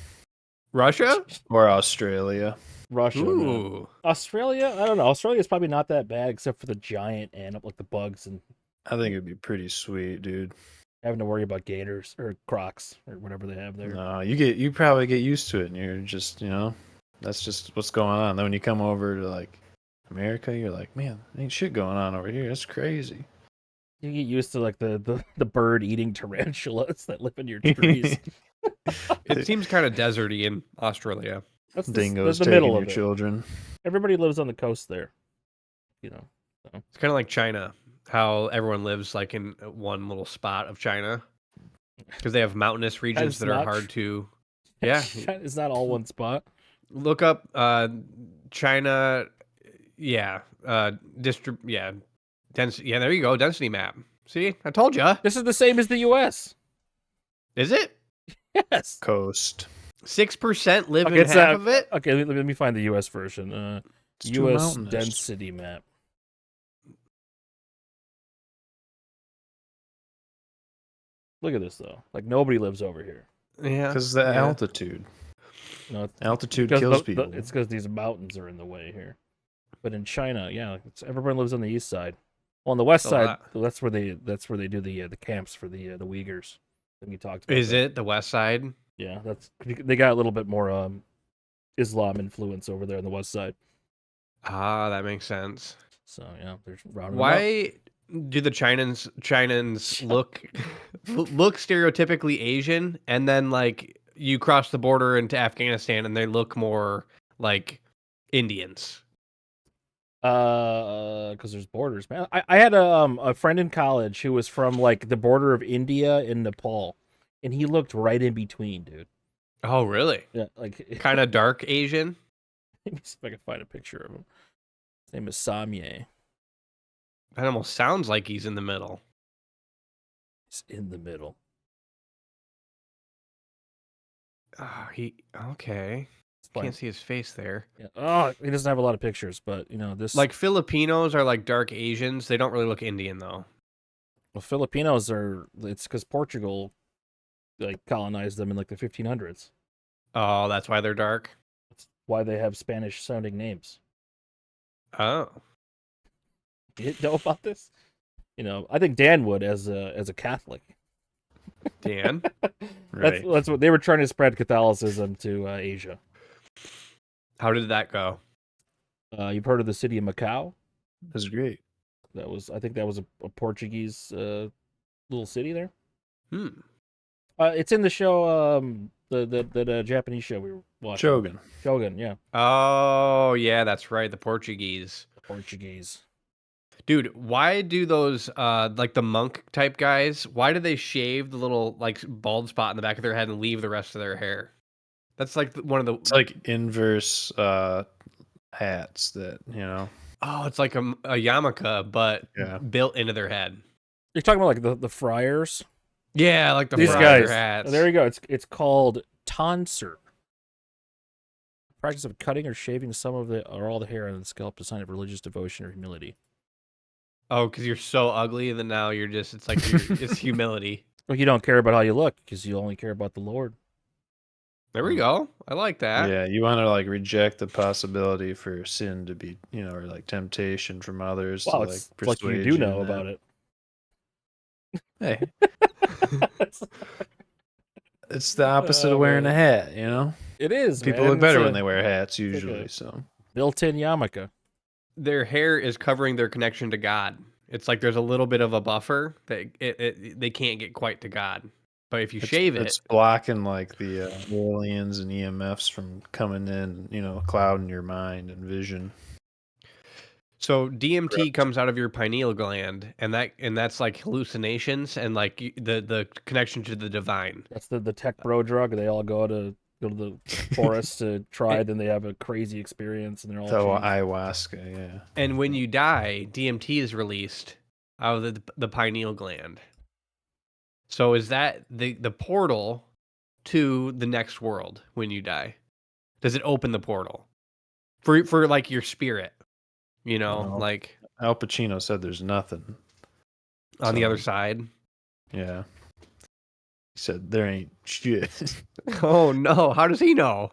Russia? or Australia. Russia, man. Ooh. Australia? I don't know. Australia's probably not that bad except for the giant animal, like the bugs and I think it'd be pretty sweet, dude. having to worry about gators or crocs or whatever they have there. No, you probably get used to it, and you're just, that's just what's going on. Then when you come over to like America, you're like, man, ain't shit going on over here. That's crazy. You get used to like the bird eating tarantulas that live in your trees. It seems kind of deserty in Australia. That's Dingoes the taking middle your of it. children. Everybody lives on the coast there. So. It's kind of like China, how everyone lives like in one little spot of China because they have mountainous regions that are hard to. Yeah, it's not all one spot. Look up China. Yeah, density. Yeah, there you go. Density map. See, I told you. This is the same as the U.S. Is it? Yes. Coast. 6% live in half of it. Okay, let me find the U.S. version. It's too U.S. mountainous. density map. Look at this though. Like nobody lives over here. Yeah, Because the altitude. No, Altitude kills people. It's because these mountains are in the way here. But in China, yeah, everyone lives on the east side. Well, on the west side, that's where they do the camps for the Uyghurs. I think you talked about. Is it the west side? Yeah, they got a little bit more Islam influence over there on the west side. Ah, that makes sense. So yeah, there's rounding. Why do the Chinans look stereotypically Asian, and then like you cross the border into Afghanistan and they look more like Indians? Because there's borders, man. I had a friend in college who was from like the border of India and Nepal, and he looked right in between, dude. Oh, really? Yeah, like kind of dark Asian. Let me see if I can find a picture of him. His name is Samye. That almost sounds like he's in the middle. He's in the middle. Okay. Can't see his face there. Yeah. Oh, he doesn't have a lot of pictures, but this like Filipinos are like dark Asians. They don't really look Indian though. Well, Filipinos it's because Portugal like colonized them in like the 1500s. Oh, that's why they're dark. That's why they have Spanish sounding names. Oh. You didn't know about this? I think Dan would as a Catholic. Dan? Right. That's what they were trying to spread Catholicism to Asia. How did that go? You've heard of the city of Macau? That's great. I think that was a Portuguese little city there. It's in the show, the Japanese show we were watching. Shogun, yeah. Oh, yeah, that's right. The Portuguese. Dude, why do those like the monk type guys? Why do they shave the little like bald spot in the back of their head and leave the rest of their hair? That's like one of the. It's like inverse hats that Oh, it's like a yarmulke, but built into their head. You're talking about like the friars. Yeah, like these friar guys. Hats. There you go. It's called tonsure. Practice of cutting or shaving some of or all the hair on the scalp, a sign of religious devotion or humility. Oh, because you're so ugly that now it's like it's humility. Well, you don't care about how you look because you only care about the Lord. There we go. I like that. Yeah, you want to like reject the possibility for sin to be, or like temptation from others. Wow, to, it's like you do know about it. Hey, it's the opposite of wearing a hat. It is. People look better when they wear hats usually. So built-in yarmulke. Their hair is covering their connection to God. It's like there's a little bit of a buffer that they can't get quite to God. But if you shave it, it's blocking like the aliens and EMFs from coming in, clouding your mind and vision. So DMT comes out of your pineal gland, and that's like hallucinations and like the connection to the divine. That's the tech bro drug. They all go to the forest to try. Then they have a crazy experience, and they're all So changed. ayahuasca, yeah. And when you die, DMT is released out of the pineal gland. So is that the portal to the next world when you die? Does it open the portal for like your spirit? You know, No. like Al Pacino said there's nothing. on the other So, side. Yeah. He said there ain't shit. Oh no! How does he know?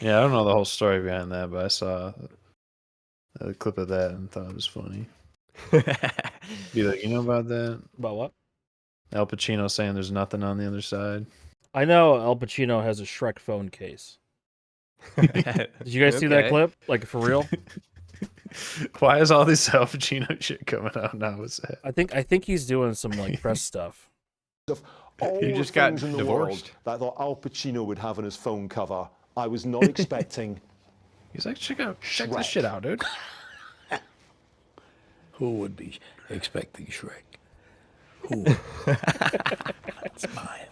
Yeah, I don't know the whole story behind that, but I saw a clip of that and thought it was funny. Be like, you know about that? About what? Al Pacino saying there's nothing on the other side. I know Al Pacino has a Shrek phone case. Did you guys see that Okay. clip? Like for real? Why is all this Al Pacino shit coming out now? What's that? I think he's doing some like press stuff. All He the just got things in the divorced. world that I thought Al Pacino would have on his phone cover, I was not expecting. He's like, check this Shrek. shit out, dude. Who would be expecting Shrek? Who? That's mine.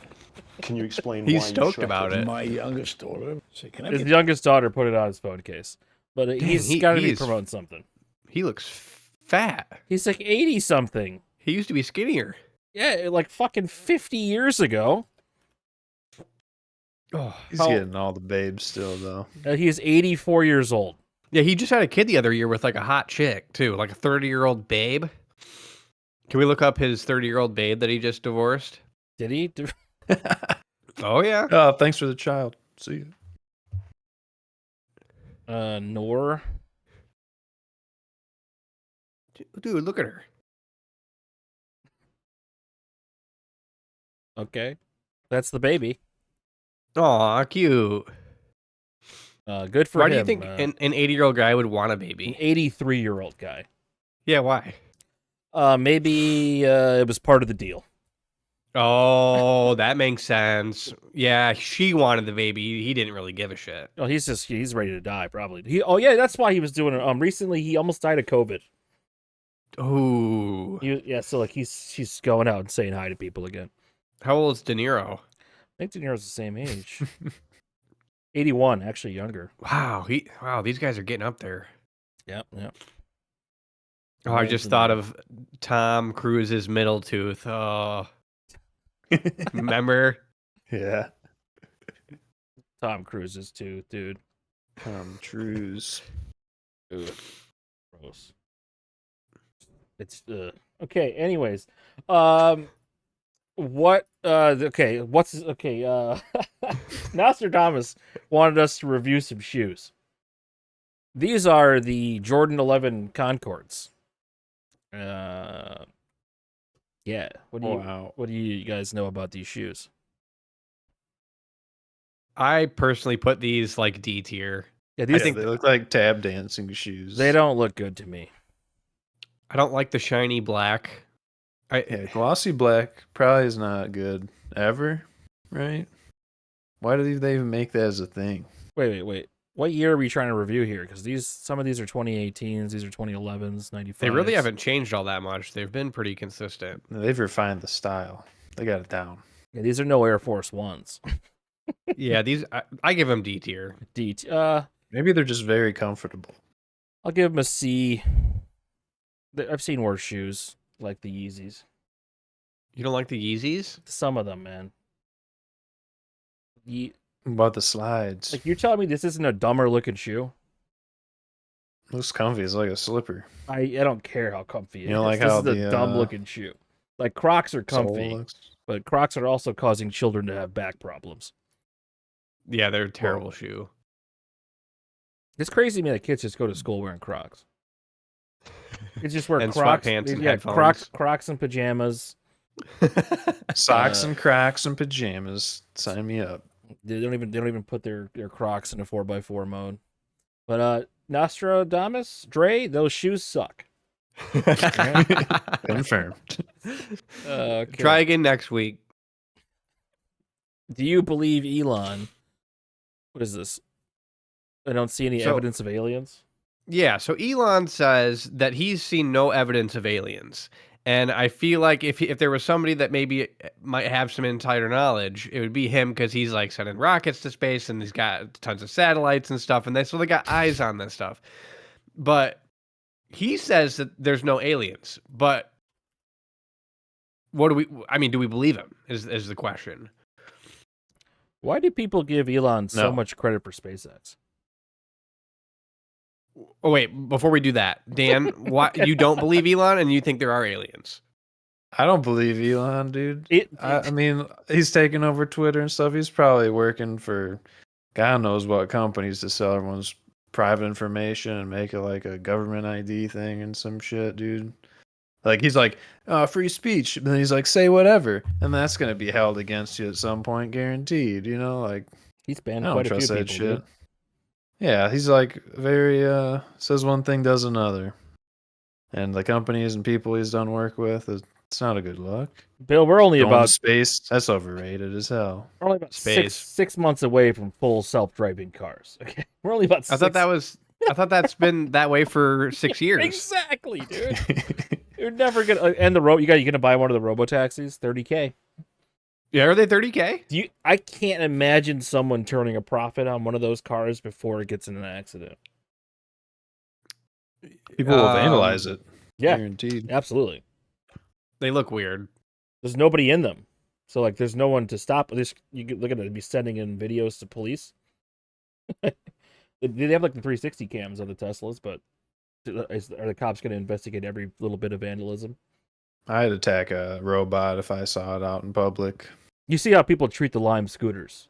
Can you explain He's why stoked Shrek about is- it. My youngest daughter. Say, can I His get youngest daughter put it on his phone case, but he's got to be he's- promoting something. He looks fat. He's like 80 something. He used to be skinnier. Yeah, like fucking 50 years ago. Oh, He's How- getting all the babes still, though. He is 84 years old. yeah. He just had a kid the other year with like a hot chick too, like a 30-year-old babe. Can we look up his 30-year-old babe that he just divorced? Did he? Oh yeah. Oh, thanks for the child. See you. Nor. Dude, look at her. Okay. That's the baby. Aw, cute. Good for Why him. do you think an 80-year-old guy would want a an baby? 83-year-old guy? Yeah, why? Maybe it was part of the deal. Oh, that makes sense. Yeah, she wanted the baby. He didn't really give a shit. Oh, he's ready to die probably. Oh yeah, that's why he was doing it. Recently he almost died of COVID. Ooh. So like she's going out and saying hi to people again. How old is De Niro? I think De Niro's the same age. 81, actually younger. Wow, these guys are getting up there. Yep. Oh, I just thought of Tom Cruise's middle tooth. Oh, remember? Yeah. Tom Cruise's too, dude. Trues. Ugh. Gross. It's okay. Anyways, what? Okay, Nostradamus wanted us to review some shoes. These are the Jordan 11 Concords. Yeah. What do you guys know about these shoes? I personally put these like D tier. Yeah, I these think they look like tap dancing shoes. they don't look good to me. I don't like the shiny black. Yeah, glossy black probably is not good ever, right? Why do they even make that as a thing? Wait. What year are we trying to review here? Because some of these are 2018s, these are 2011s, 95s. They really haven't changed all that much. They've been pretty consistent. They've refined the style. They got it down. Yeah, these are no Air Force Ones. Yeah, these I give them D tier. Maybe they're just very comfortable. I'll give them a C. I've seen worse shoes, like the Yeezys. You don't like the Yeezys? Some of them, man. What about the slides? Like, you're telling me this isn't a dumber looking shoe? Looks comfy. It's like a slipper. I don't care how comfy it is. You don't like this how is a the, dumb looking shoe. Like, Crocs are Sole comfy, looks. but Crocs are also causing children to have back problems. Yeah, they're a terrible shoe. It's crazy to me that kids just go to school wearing Crocs. It's just wear And Crocs, sweatpants and yeah, headphones. Crocs and pajamas. Socks and Crocs and pajamas. Sign me up. They don't even put their Crocs in a 4x4 mode. But Nostradamus, Dre, those shoes suck. Confirmed. Okay. Try again next week. Do you believe Elon? What is this? I don't see any So- evidence of aliens. Yeah, so Elon says that he's seen no evidence of aliens. And I feel like if there was somebody that maybe might have some insider knowledge, it would be him because he's like sending rockets to space and he's got tons of satellites and stuff, and they got eyes on this stuff. But he says that there's no aliens. But what do we? I mean, do we believe him? Is the question. Why do people give Elon so No. much credit for SpaceX? Oh wait, before we do that, Dan, why you don't believe Elon and you think there are aliens? I don't believe Elon, dude. It- I mean, he's taking over Twitter and stuff. He's probably working for God knows what companies to sell everyone's private information and make it like a government ID thing and some shit, dude. Like he's like, free speech, and then he's like, say whatever, and that's gonna be held against you at some point, guaranteed. You know, like He's I banned don't quite a few trust people. that shit. Dude. Yeah, he's like very says one thing, does another, and the companies and people he's done work with, it's not a good look. Bill, we're only Going to about space, that's overrated as hell. we're only about Space. six months away from full self-driving cars. Okay, we're only about. I thought that's been that way for 6 years. Exactly, dude. You're never gonna and you're gonna buy one of the robo taxis, $30K. Yeah, are they 30K? I can't imagine someone turning a profit on one of those cars before it gets in an accident. People will vandalize it. Yeah, Guaranteed. absolutely. They look weird. There's nobody in them, so like, there's no one to stop this. Look at it, be sending in videos to police. They have like the 360 cams on the Teslas, but are the cops going to investigate every little bit of vandalism? I'd attack a robot if I saw it out in public. You see how people treat the Lime scooters.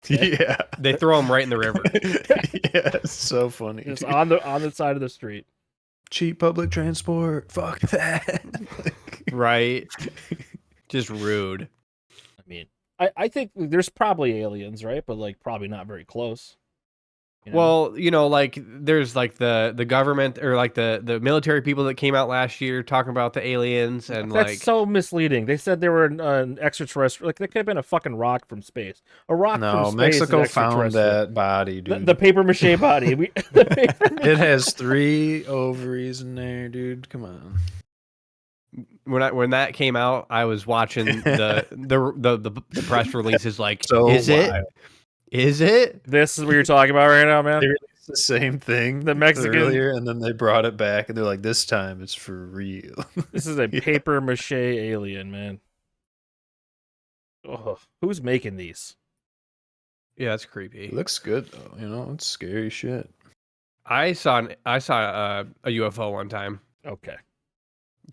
Yeah. They throw them right in the river. Yeah, it's so funny. It's dude. on the side of the street. Cheap public transport. Fuck that. Right. Just rude. I mean, I think there's probably aliens, right? But like, probably not very close. You know? Well, like there's like the government or like the military people that came out last year talking about the aliens and that's like so misleading. They said they were an extraterrestrial. Like, they could have been a fucking rock from space. A rock No, from space. Mexico is found extraterrestrial. that body, dude. The paper mache body. The paper It has 3 ovaries in there, dude. Come on. when that came out, I was watching the press releases like So is it? wild. Is it? This is what you're talking about right now, man. They released the same thing The Mexican- earlier, and then they brought it back, and they're like, this time it's for real. This is a Yeah. paper mache alien, man. Ugh. Who's making these? Yeah, that's creepy. It looks good though, you know. It's scary shit. I saw a UFO one time Okay.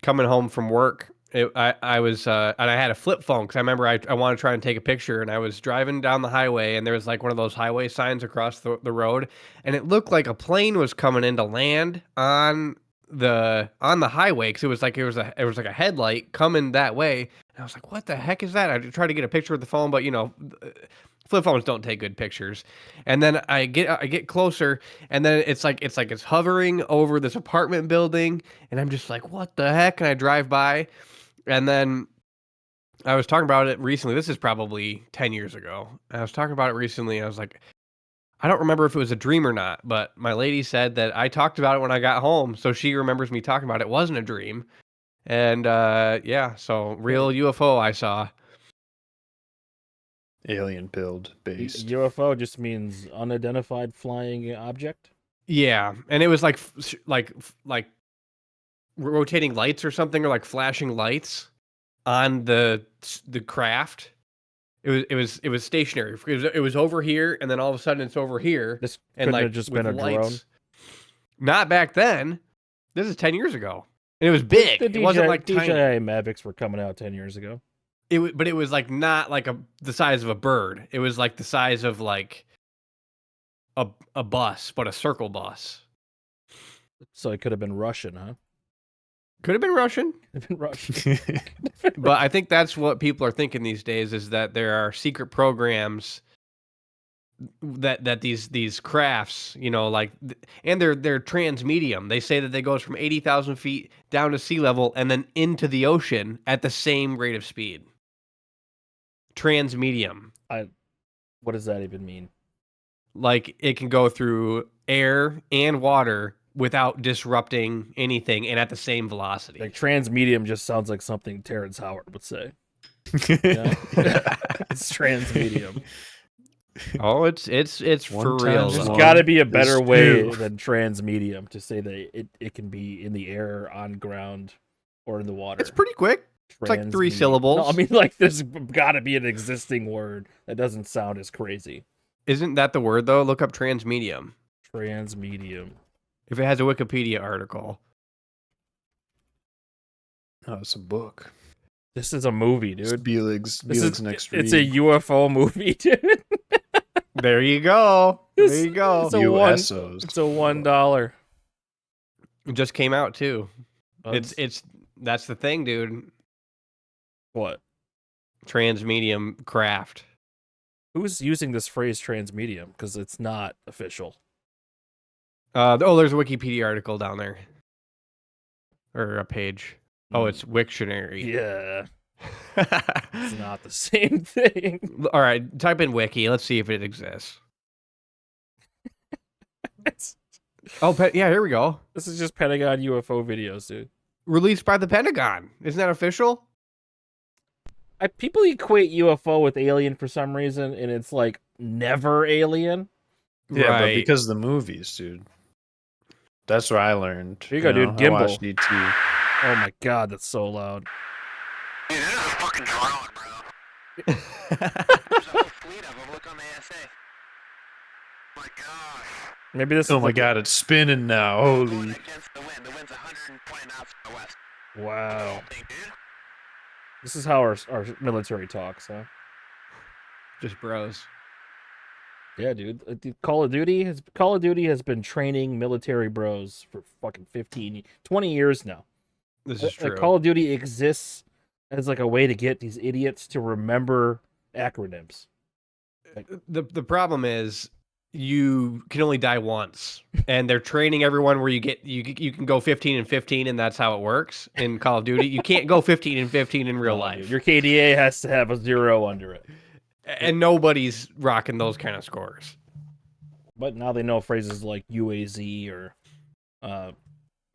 coming home from work. I was and I had a flip phone because I remember I wanted to try and take a picture, and I was driving down the highway, and there was like one of those highway signs across the road, and it looked like a plane was coming in to land on the highway because it was like a headlight coming that way, and I was like, what the heck is that? I tried to get a picture with the phone, but flip phones don't take good pictures. And then I get closer, and then it's hovering over this apartment building, and I'm just like, what the heck? And I drive by, and then I was talking about it recently. This is probably 10 years ago. I was talking about it recently, and I was like, I don't remember if it was a dream or not, but my lady said that I talked about it when I got home, so she remembers me talking about it. It wasn't a dream. And yeah, so real UFO I saw. Alien build based. UFO just means unidentified flying object. Yeah, and it was like rotating lights or something, or like flashing lights on the craft. It was stationary. It was over here, and then all of a sudden it's over here. This And couldn't like have just with been a drone. lights. Not back then. This is 10 years ago, and it was big. The It wasn't like tiny. DJI Mavics were coming out 10 years ago. But it was like not like the size of a bird. It was like the size of like a bus, but a circle bus. So it could have been Russian, huh? Could have been Russian. Could have been Russian. But I think that's what people are thinking these days, is that there are secret programs that these crafts, like, and they're transmedium. They say that they goes from 80,000 feet down to sea level and then into the ocean at the same rate of speed. Transmedium. What does that even mean? Like, it can go through air and water without disrupting anything and at the same velocity. Like transmedium just sounds like something Terrence Howard would say. Yeah. It's transmedium. Oh, it's for One real. times There's though. one. got to be a better There's way two. than transmedium to say that it can be in the air, on ground, or in the water. It's pretty quick. It's like 3 Transmedium. syllables. No, I mean, like, there's got to be an existing word that doesn't sound as crazy. Isn't that the word though? Look up transmedium. Transmedium. If it has a Wikipedia article. Oh, it's a book. This is a movie, It's dude. Belix next It's read. a UFO movie, dude. There you go. There you go. It's a one- USOs. It's a $1. It just came out too. Bugs. It's that's the thing, dude. What? Transmedium craft. Who's using this phrase transmedium? Because it's not official. There's a Wikipedia article down there. Or a page. Oh, it's Wiktionary. Yeah, it's not the same thing. All right, type in wiki. Let's see if it exists. Oh, yeah, here we go. This is just Pentagon UFO videos, dude. Released by the Pentagon. Isn't that official? People equate UFO with alien for some reason, and it's like never alien. Yeah, but Right. because the movies, dude. That's what I learned. Here you go, dude. I Gimbal. watched ET. Oh my god, that's so loud. Dude, that is a fucking drone, bro. There's a whole fleet of them. Look on the ASA. My gosh. Maybe this. Oh is my like god, it's spinning now. Holy. Going against the wind. The wind's 120 knots from the west. Wow. Thing, dude. This is how our military talks, huh? Just bros. Yeah, dude. Call of Duty has been training military bros for fucking 20 years now. This is true. Call of Duty exists as like a way to get these idiots to remember acronyms. The problem is you can only die once, and they're training everyone where you can go 15 and 15, and that's how it works in Call of Duty. You can't go 15 and 15 in real No, life. dude, your KDA has to have a 0 under it. And nobody's rocking those kind of scores. But now they know phrases like UAZ or I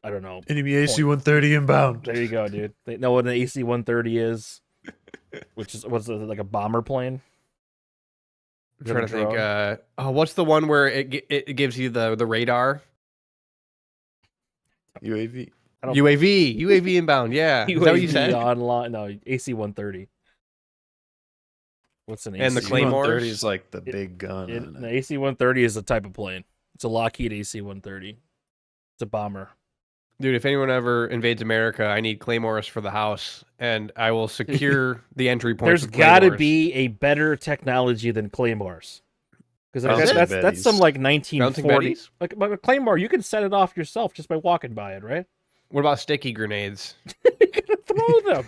don't know. Enemy AC-130 inbound. There you go, dude. They know what an AC-130 is, which is what's it, like a bomber plane. I'm trying to think. What's the one where it gives you the radar? UAV. UAV inbound. Yeah, is that what you said? Online? No, AC-130. What's an AC? And the Claymores? AC-130 is like the big gun. on The it. AC-130 is a type of plane. It's a Lockheed AC-130. It's a bomber. Dude, if anyone ever invades America, I need claymores for the house, and I will secure the entry points. There's with got to claymores. be a better technology than claymores. Because Bouncing that's betties. some like Bouncing 1940. betties? Like but a claymore, you can set it off yourself just by walking by it, right? What about sticky grenades? You gotta throw them.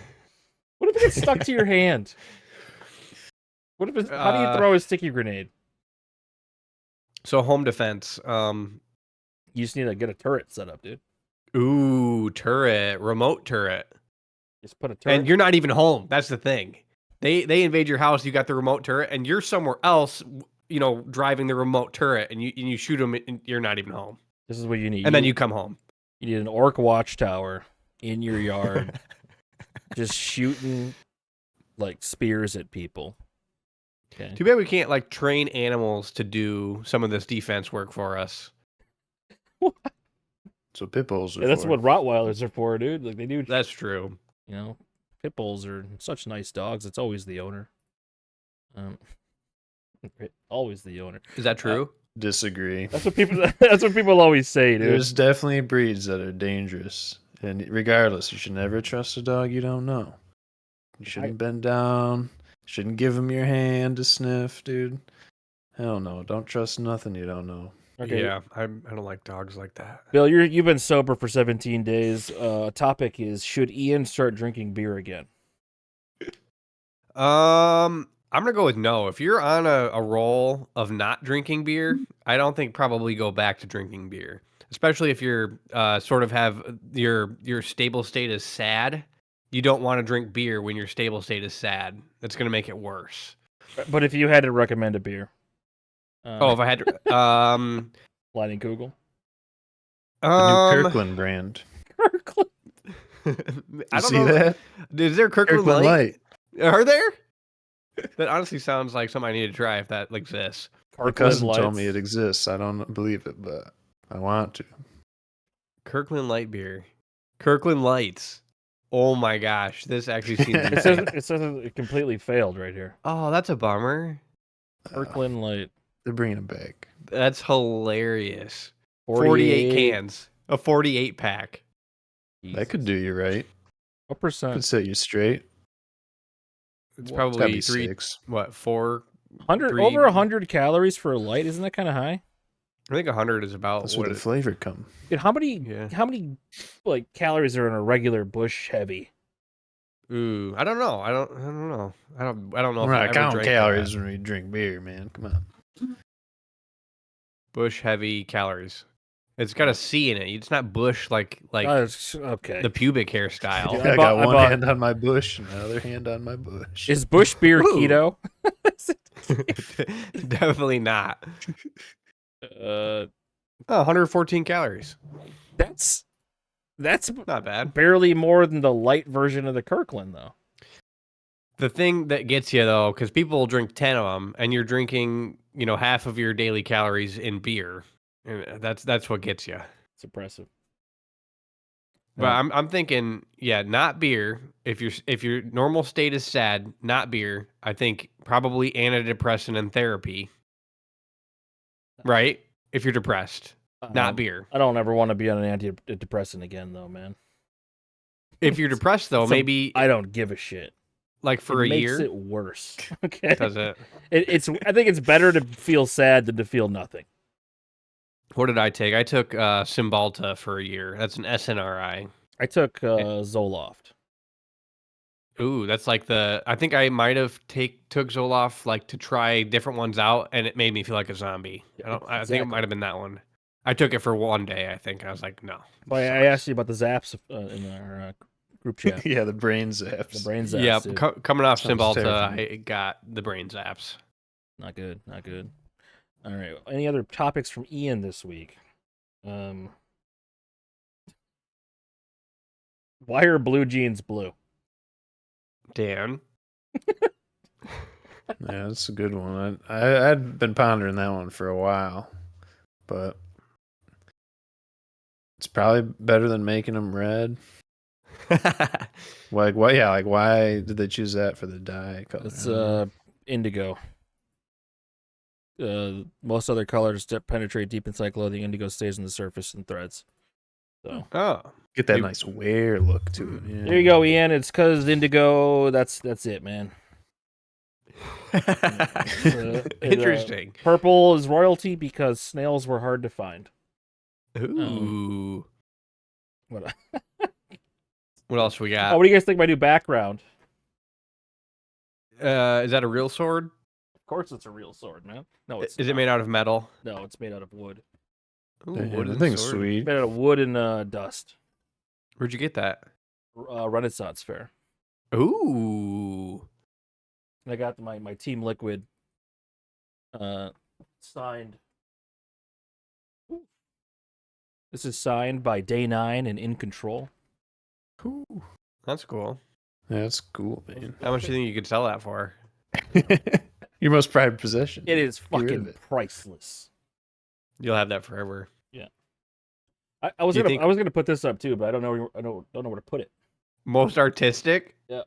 What if it gets stuck to your hand? What if it's, how do you throw a sticky grenade? So home defense. You just need to get a turret set up, dude. Ooh, turret, remote turret. Just put a turret. And you're not even home. That's the thing. They invade your house. You got the remote turret, and you're somewhere else. Driving the remote turret, and you shoot them, and you're not even home. This is what you need. And then you come home. You need an orc watchtower in your yard, just shooting like spears at people. Okay. Too bad we can't like train animals to do some of this defense work for us. So pit bulls are Yeah, that's for. what Rottweilers are for, dude. Like they do. That's true. Pit bulls are such nice dogs. It's always the owner. Always the owner. Is that true? Disagree. That's what people. That's what people always say, dude. There's definitely breeds that are dangerous. And regardless, you should never trust a dog you don't know. You shouldn't bend down. Shouldn't give him your hand to sniff, dude. Hell no. Don't trust nothing you don't know. Okay. Yeah, I don't like dogs like that. Bill, you've been sober for 17 days. Topic is, should Ian start drinking beer again? I'm gonna go with no. If you're on a roll of not drinking beer, I don't think probably go back to drinking beer. Especially if you're sort of have your stable state is sad. You don't want to drink beer when your stable state is sad. That's gonna make it worse. But if you had to recommend a beer, If I had to, Leinenkugel. The new Kirkland brand. Kirkland. I You don't see know. that? Is there Kirkland, Kirkland Light? Light. Are there? That honestly sounds like something I need to try if that exists. My Kirkland cousin told me Lights. it exists. I don't believe it, but I want to. Kirkland Light beer. Kirkland Lights. Oh my gosh, this actually seems It says insane. it says it completely failed right here. Oh, that's a bummer. Kirkland Light. They're bringing it back. That's hilarious. 48 cans. A 48 pack. That could do you right. What Could percent? set you straight. It's It's gotta probably be 3, 6. what, 4? 100 Three- over 100 calories for a light. Isn't that kind of high? I think 100 is about That's what where the it, flavor come. Dude, how many Yeah. like calories are in a regular Bush Heavy? Ooh, I don't know. I don't know. I don't know We're if I not ever counting drank calories that. when we drink beer, man. Come on. Bush Heavy calories. It's got a C in it. It's not Bush like Okay. the pubic hairstyle. Dude, I, I got bought- one I bought- hand on my bush and the other hand on my bush. Is Bush beer Ooh. keto? Definitely not. Uh, Oh, 114 calories. that's Not bad. barely more than the light version of the Kirkland, though. The thing that gets you though, because people will drink 10 of them, and you're drinking, half of your daily calories in beer, and that's what gets you. It's impressive. But Yeah. I'm thinking, yeah, not beer. If your normal state is sad, not beer. I think probably antidepressant and therapy. Right? If you're depressed, not beer. I don't ever want to be on an antidepressant again, though, man. If you're depressed though, So, maybe I don't give a shit. like for it a makes year. it worse. Okay. Does it? I think it's better to feel sad than to feel nothing. What did I take? I took Cymbalta for a year. That's an SNRI. I took Zoloft. Ooh, that's like I think I might have took Zoloft like to try different ones out, and it made me feel like a zombie. I think it Exactly. might have been that one. I took it for one day. I think I was like, no. Well, I asked you about the Zaps in our group chat. Yeah, the brain zaps. The brain Zaps. Yeah, dude. coming off Sounds Cymbalta, terrifying. I got the brain zaps. Not good. Not good. All right. Any other topics from Ian this week? Why are blue jeans blue? Dan, Yeah, that's a good one. I'd been pondering that one for a while, but it's probably better than making them red. Like why? Yeah, like why did they choose that for the dye color? It's indigo. Most other colors penetrate deep inside clothing. Indigo stays on the surface in threads. So oh, Get that you- nice wear look to it. Yeah. there you go, Ian. It's because indigo. That's it, man. interesting. Purple is royalty because snails were hard to find. Ooh, What? what else we Oh, got? what do you guys think of my new background? Is that a real sword? Of course, it's a real sword, man. No, it's Is it not. made out of metal? No, it's made out of wood. Ooh, Damn, wooden that thing's sword. sweet. Made out of wood and dust. Where'd you get that? Renaissance Fair. Ooh, And I got my Team Liquid signed. Ooh. This is signed by Day 9 and In Control. Cool. that's cool. Yeah, that's cool, man. How much do you think you could sell that for? Your most prized possession. It is rid of fucking it. priceless. You'll have that forever. I was Do you gonna think- I was gonna put this up too, but I don't know where to put it. Most artistic? Yeah.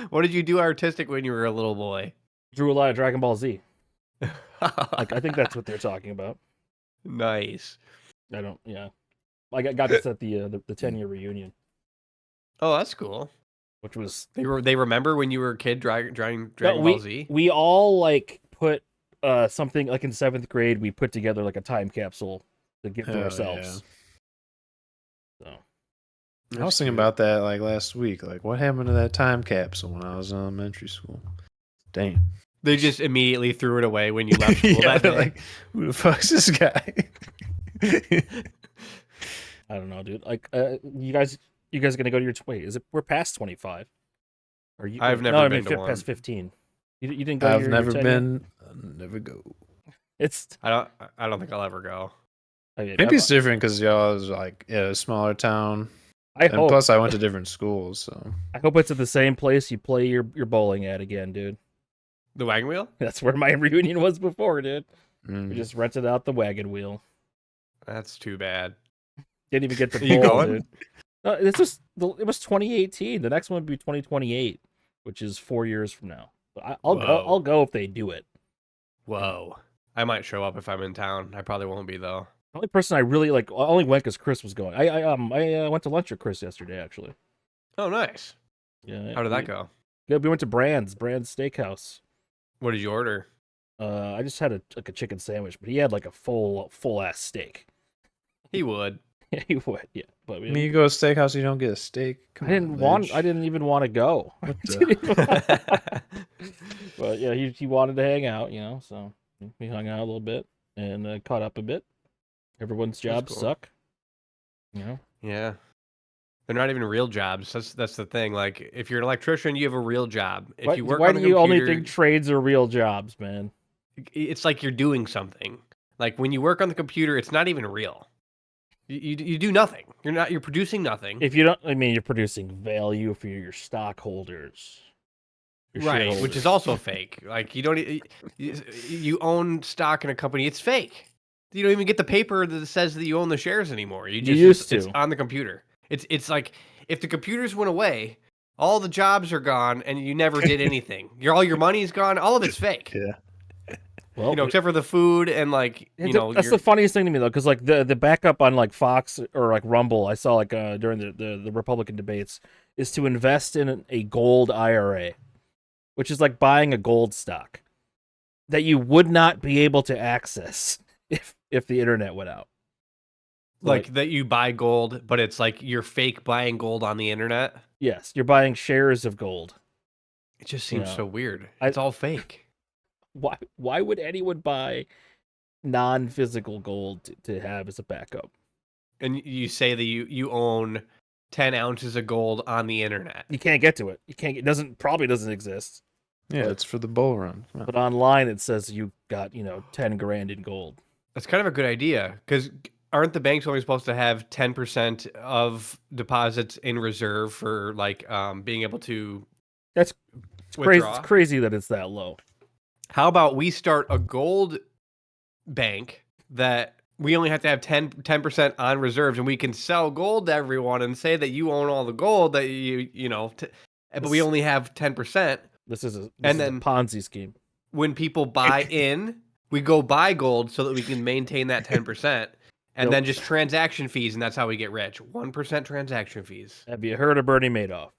What did you do artistic when you were a little boy? Drew a lot of Dragon Ball Z. Like I think that's what they're talking about. Nice. I don't. Yeah. I got this at the 10-year reunion, Oh, that's cool. which was They remember when you were a kid drawing Dragon No, Ball Z? we all like put something like in 7th grade. We put together like a time capsule to give to Hell ourselves. So I was thinking about that like last week. Like, what happened to that time capsule when I was in elementary school? Damn. They just immediately threw it away when you left school Yeah, that day. they're like, who the fuck's this guy? I don't know, dude. Like, you guys gonna go to your wait? Is it we're past 25? Or you? I've never no, I been mean to past one. 15. You didn't go. to I've your never 10 yet? been. I'll never go. It's I don't think I'll ever go. I mean, Maybe it's different because y'all is like a smaller town, I and hope. plus I went to different schools, so I hope it's at the same place you play your bowling at again, dude. The wagon wheel? That's where my reunion was before, dude. We mm. just rented out the wagon wheel. That's too bad. Didn't even get to Are you bowl, going? dude. No, it was 2018. The next one would be 2028, which is 4 years from now. But I'll go. Whoa. I'll go if they do it. Whoa. I might show up if I'm in town. I probably won't be though. The only person I really like, I only went because Chris was going. I went to lunch with Chris yesterday, actually. Oh, nice. Yeah. How did that go? Yeah, we went to Brand's Steakhouse. What did you order? I just had a chicken sandwich, but he had like a full ass steak. He would. Yeah, he would. Yeah, but I mean, you go to a steakhouse, you don't get a steak. I didn't even want to go. But yeah, he wanted to hang out, so we hung out a little bit and caught up a bit. Everyone's jobs cool. suck, Yeah. They're not even real jobs. That's the thing. Like, if you're an electrician, you have a real job. If you work why on do the you only computer, think trades are real jobs, man? it's like you're doing something. Like when you work on the computer, it's not even real. You do nothing. You're producing nothing. If you don't, I mean, you're producing value for your stockholders, your Right, which shareholders. is also fake. Like you own stock in a company, it's fake. You don't even get the paper that says that you own the shares anymore. You just used it's to. on the computer. It's like if the computers went away, all the jobs are gone and you never did anything. All your money's gone, all of it's fake. Yeah. Well, Except for the food and like, that's the funniest thing to me though, because like the backup on like Fox or like Rumble, I saw like during the Republican debates, is to invest in a gold IRA, which is like buying a gold stock that you would not be able to access if the internet went out. like that you buy gold, but it's like you're fake buying gold on the internet. Yes, you're buying shares of gold. It just seems Yeah. so weird. It's all fake. Why would anyone buy non-physical gold to have as a backup? And you say that you own 10 ounces of gold on the internet. You can't get to it. You can't. It probably doesn't exist. Yeah, it's for the bull run. Come on. But online it says you got 10 grand in gold. That's kind of a good idea because aren't the banks only supposed to have 10% of deposits in reserve for like being able to It's crazy. withdraw? It's crazy that it's that low. How about we start a gold bank that we only have to have 10% on reserves, and we can sell gold to everyone and say that you own all the gold that but we only have 10%. This is a then- Ponzi scheme. When people buy in, we go buy gold so that we can maintain that 10%, and then just transaction fees, and that's how we get rich. 1% transaction fees. Have you heard of Bernie Madoff?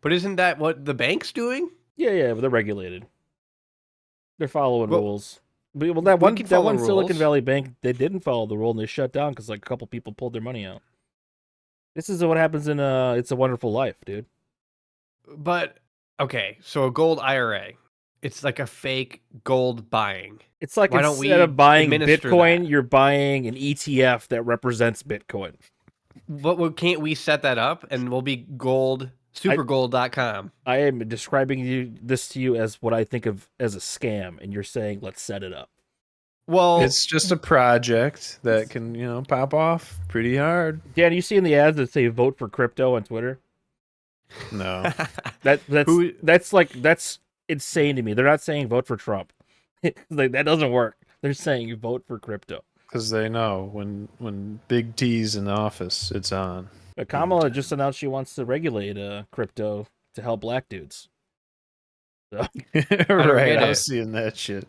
But isn't that what the bank's doing? Yeah, but they're regulated. They're following Well, rules. Well, that we can follow one Silicon rules. Valley bank, they didn't follow the rule and they shut down because like a couple people pulled their money out. This is what happens in It's a Wonderful Life, dude. But okay, so a gold IRA, it's like a fake gold buying. It's like Why don't instead we of buying administer Bitcoin, that? you're buying an ETF that represents Bitcoin. But can't we set that up and we'll be gold, supergold.com? I am describing this to you as what I think of as a scam, and you're saying let's set it up. Well, It's just a project that can, pop off pretty hard. Dan, you seen the ads that say vote for crypto on Twitter? No. That's insane to me. They're not saying vote for Trump. Like that doesn't work. They're saying you vote for crypto. Because they know when Big T's in the office, it's on. But Kamala just announced she wants to regulate crypto to help black dudes. So Right, get I it. was seeing that shit.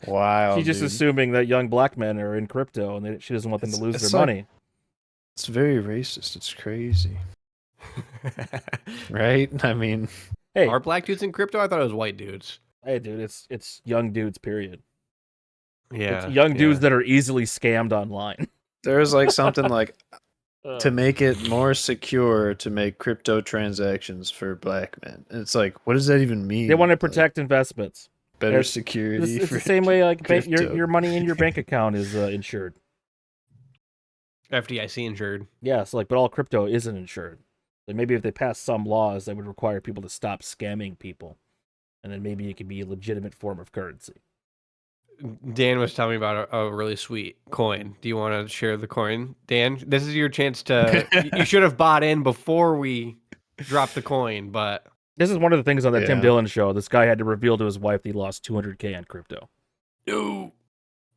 Wow. she's just dude. assuming that young black men are in crypto and she doesn't want them to lose It's their like- money. It's very racist. It's crazy. Right? I mean, Hey, are black dudes in crypto? I thought it was white dudes. hey, dude, it's young dudes. Period. Yeah, It's young dudes that are easily scammed online. there's like something like Uh, to make it more secure to make crypto transactions for black men. And it's like, what does that even mean? They want to Like, protect investments. better it's- security. It's for the same way like crypto. your money in your bank account is insured. FDIC insured. Yeah, so but all crypto isn't insured. Like maybe if they pass some laws that would require people to stop scamming people, and then maybe it could be a legitimate form of currency. Dan was telling me about a really sweet coin. Do you want to share the coin, Dan? This is your chance to. You should have bought in before we dropped the coin, but This is one of the things on the Tim Yeah. Dillon show. This guy had to reveal to his wife that he lost 200K on crypto. no.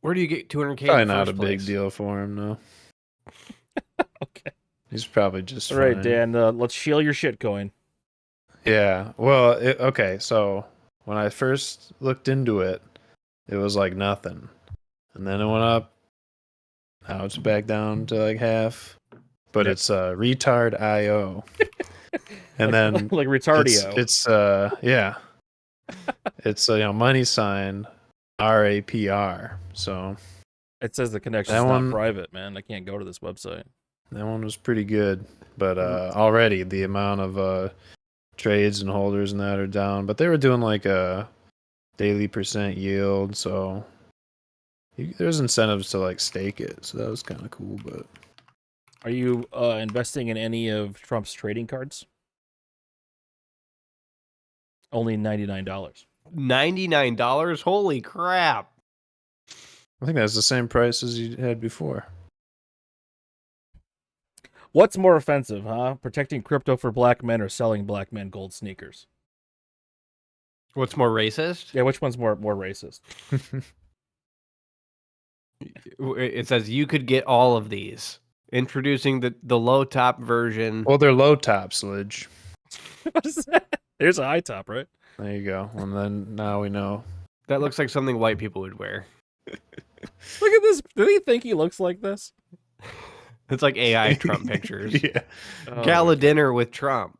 Where do you get 200K? Probably in the not first a place? big deal for him, though. Okay. He's probably just All right, fine. Dan. Let's shield your shit coin. Yeah. Well, okay. So when I first looked into it, it was like nothing, and then it went up. Now it's back down to like half, but Yep. it's retard IO, and then like retardio. It's yeah, it's money sign RAPR. So It says the connection's That not one- private, man. I can't go to this website. that one was pretty good, but already the amount of trades and holders and that are down. But they were doing like a daily percent yield, so there's incentives to like stake it. So that was kind of cool. But Are you investing in any of Trump's trading cards? Only $99. $99. Holy crap! I think that's the same price as you had before. What's more offensive, huh? Protecting crypto for black men or selling black men gold sneakers? What's more racist? Yeah, which one's more racist? It says you could get all of these. Introducing the low top version. Well, they're low tops, Lidge. What is that? There's a high top, right? There you go. And then now we know. That looks like something white people would wear. Look at this. Do you think he looks like this? It's like AI Trump pictures. Yeah. Oh, Gala dinner with Trump.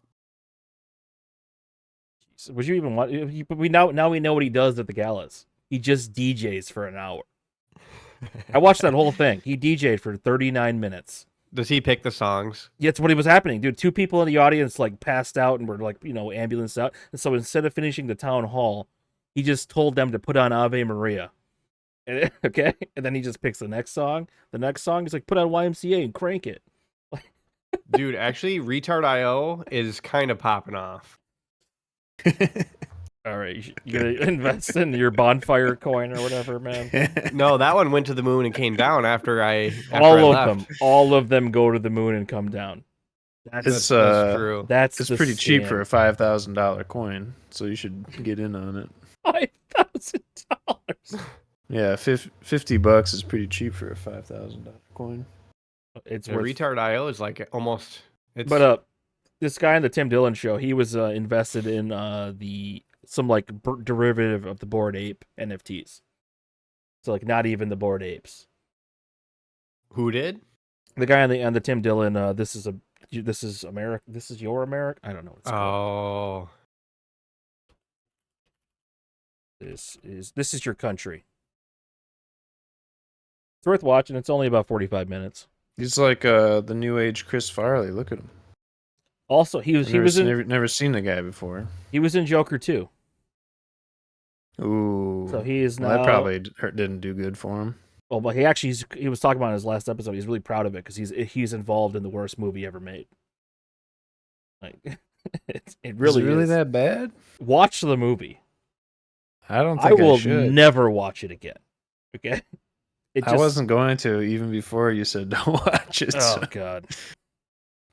would you even want? We now we know what he does at the galas. He just DJs for an hour. I watched that whole thing. He DJ'd for 39 minutes. Does he pick the songs? Yeah, that's what was happening, dude. 2 people in the audience like passed out and were like, ambulance out. And so instead of finishing the town hall, he just told them to put on Ave Maria. And, okay, and then he just picks the next song. The next song is like put on YMCA and crank it. Dude, actually, Retard.io is kind of popping off. All right, you gonna invest in your bonfire coin or whatever, man. No, that one went to the moon and came down after I All left. of them go to the moon and come down. It's That's true. That's it's the pretty cheap scam. for a $5,000 coin, so you should get in on it. $5,000. Yeah, $50 is pretty cheap for a $5,000 coin. It's Yeah, worth. Retard.io is like almost. It's, But this guy on the Tim Dillon show, he was invested in some like derivative of the Bored Ape NFTs. So like not even the Bored Apes. who did? The guy on the Tim Dillon, this is America. This is your America. I don't know what it's called. Oh, This is your country. It's worth watching. It's only about 45 minutes. He's like the new age Chris Farley. Look at him. Also, he was never seen the guy before. he was in Joker 2. Ooh. So he is Well, now. that probably didn't do good for him. Well, but he was talking about in his last episode. He's really proud of it because he's involved in the worst movie ever made. Like it really Is it really is. that bad? Watch the movie. I don't I think I, will should. never watch it again. Okay. I wasn't going to even before you said don't watch it. Oh so- God.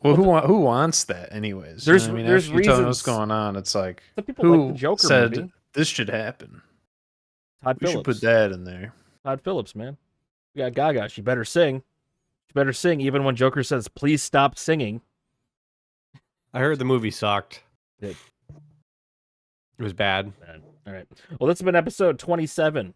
Well, who wants that anyways? There's- I mean, there's after you tell me what's reasons- going on, it's like Some people who like the Joker said movie. this should happen? Todd We Phillips. should put that in there. Todd Phillips, man. We got Gaga. She better sing. She better sing even when Joker says, "Please stop singing." I heard the movie sucked. It- It was bad. Man. All right. Well, this has been episode 27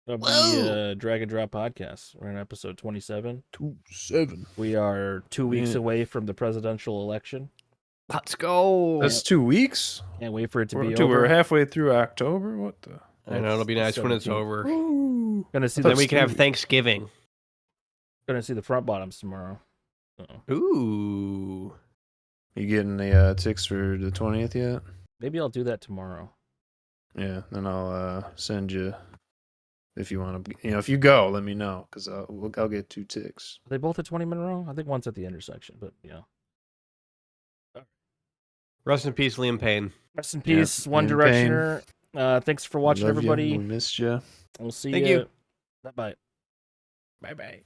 of the Drag and Drop podcast. We're in episode 27. 7. We are 2 weeks Yeah. away from the presidential election. Let's go. That's 2 weeks. Can't wait for it to We're, be dude, over. we're halfway through October. What the? I know it'll be nice when it's over. Gonna see Then the we can have Thanksgiving. gonna see the front bottoms tomorrow. So Ooh. You getting the ticks for the 20th yet? maybe I'll do that tomorrow. Yeah, then I'll send you if you want to. If you go, let me know because I'll get 2 ticks. Are they both at 20 minute row? I think one's at the intersection, but yeah. Rest in peace, Liam Payne. Rest in peace, Yeah, One in Directioner. Thanks for watching, Love ya. everybody. We missed you. We'll see Thank you. you. Bye. Bye bye.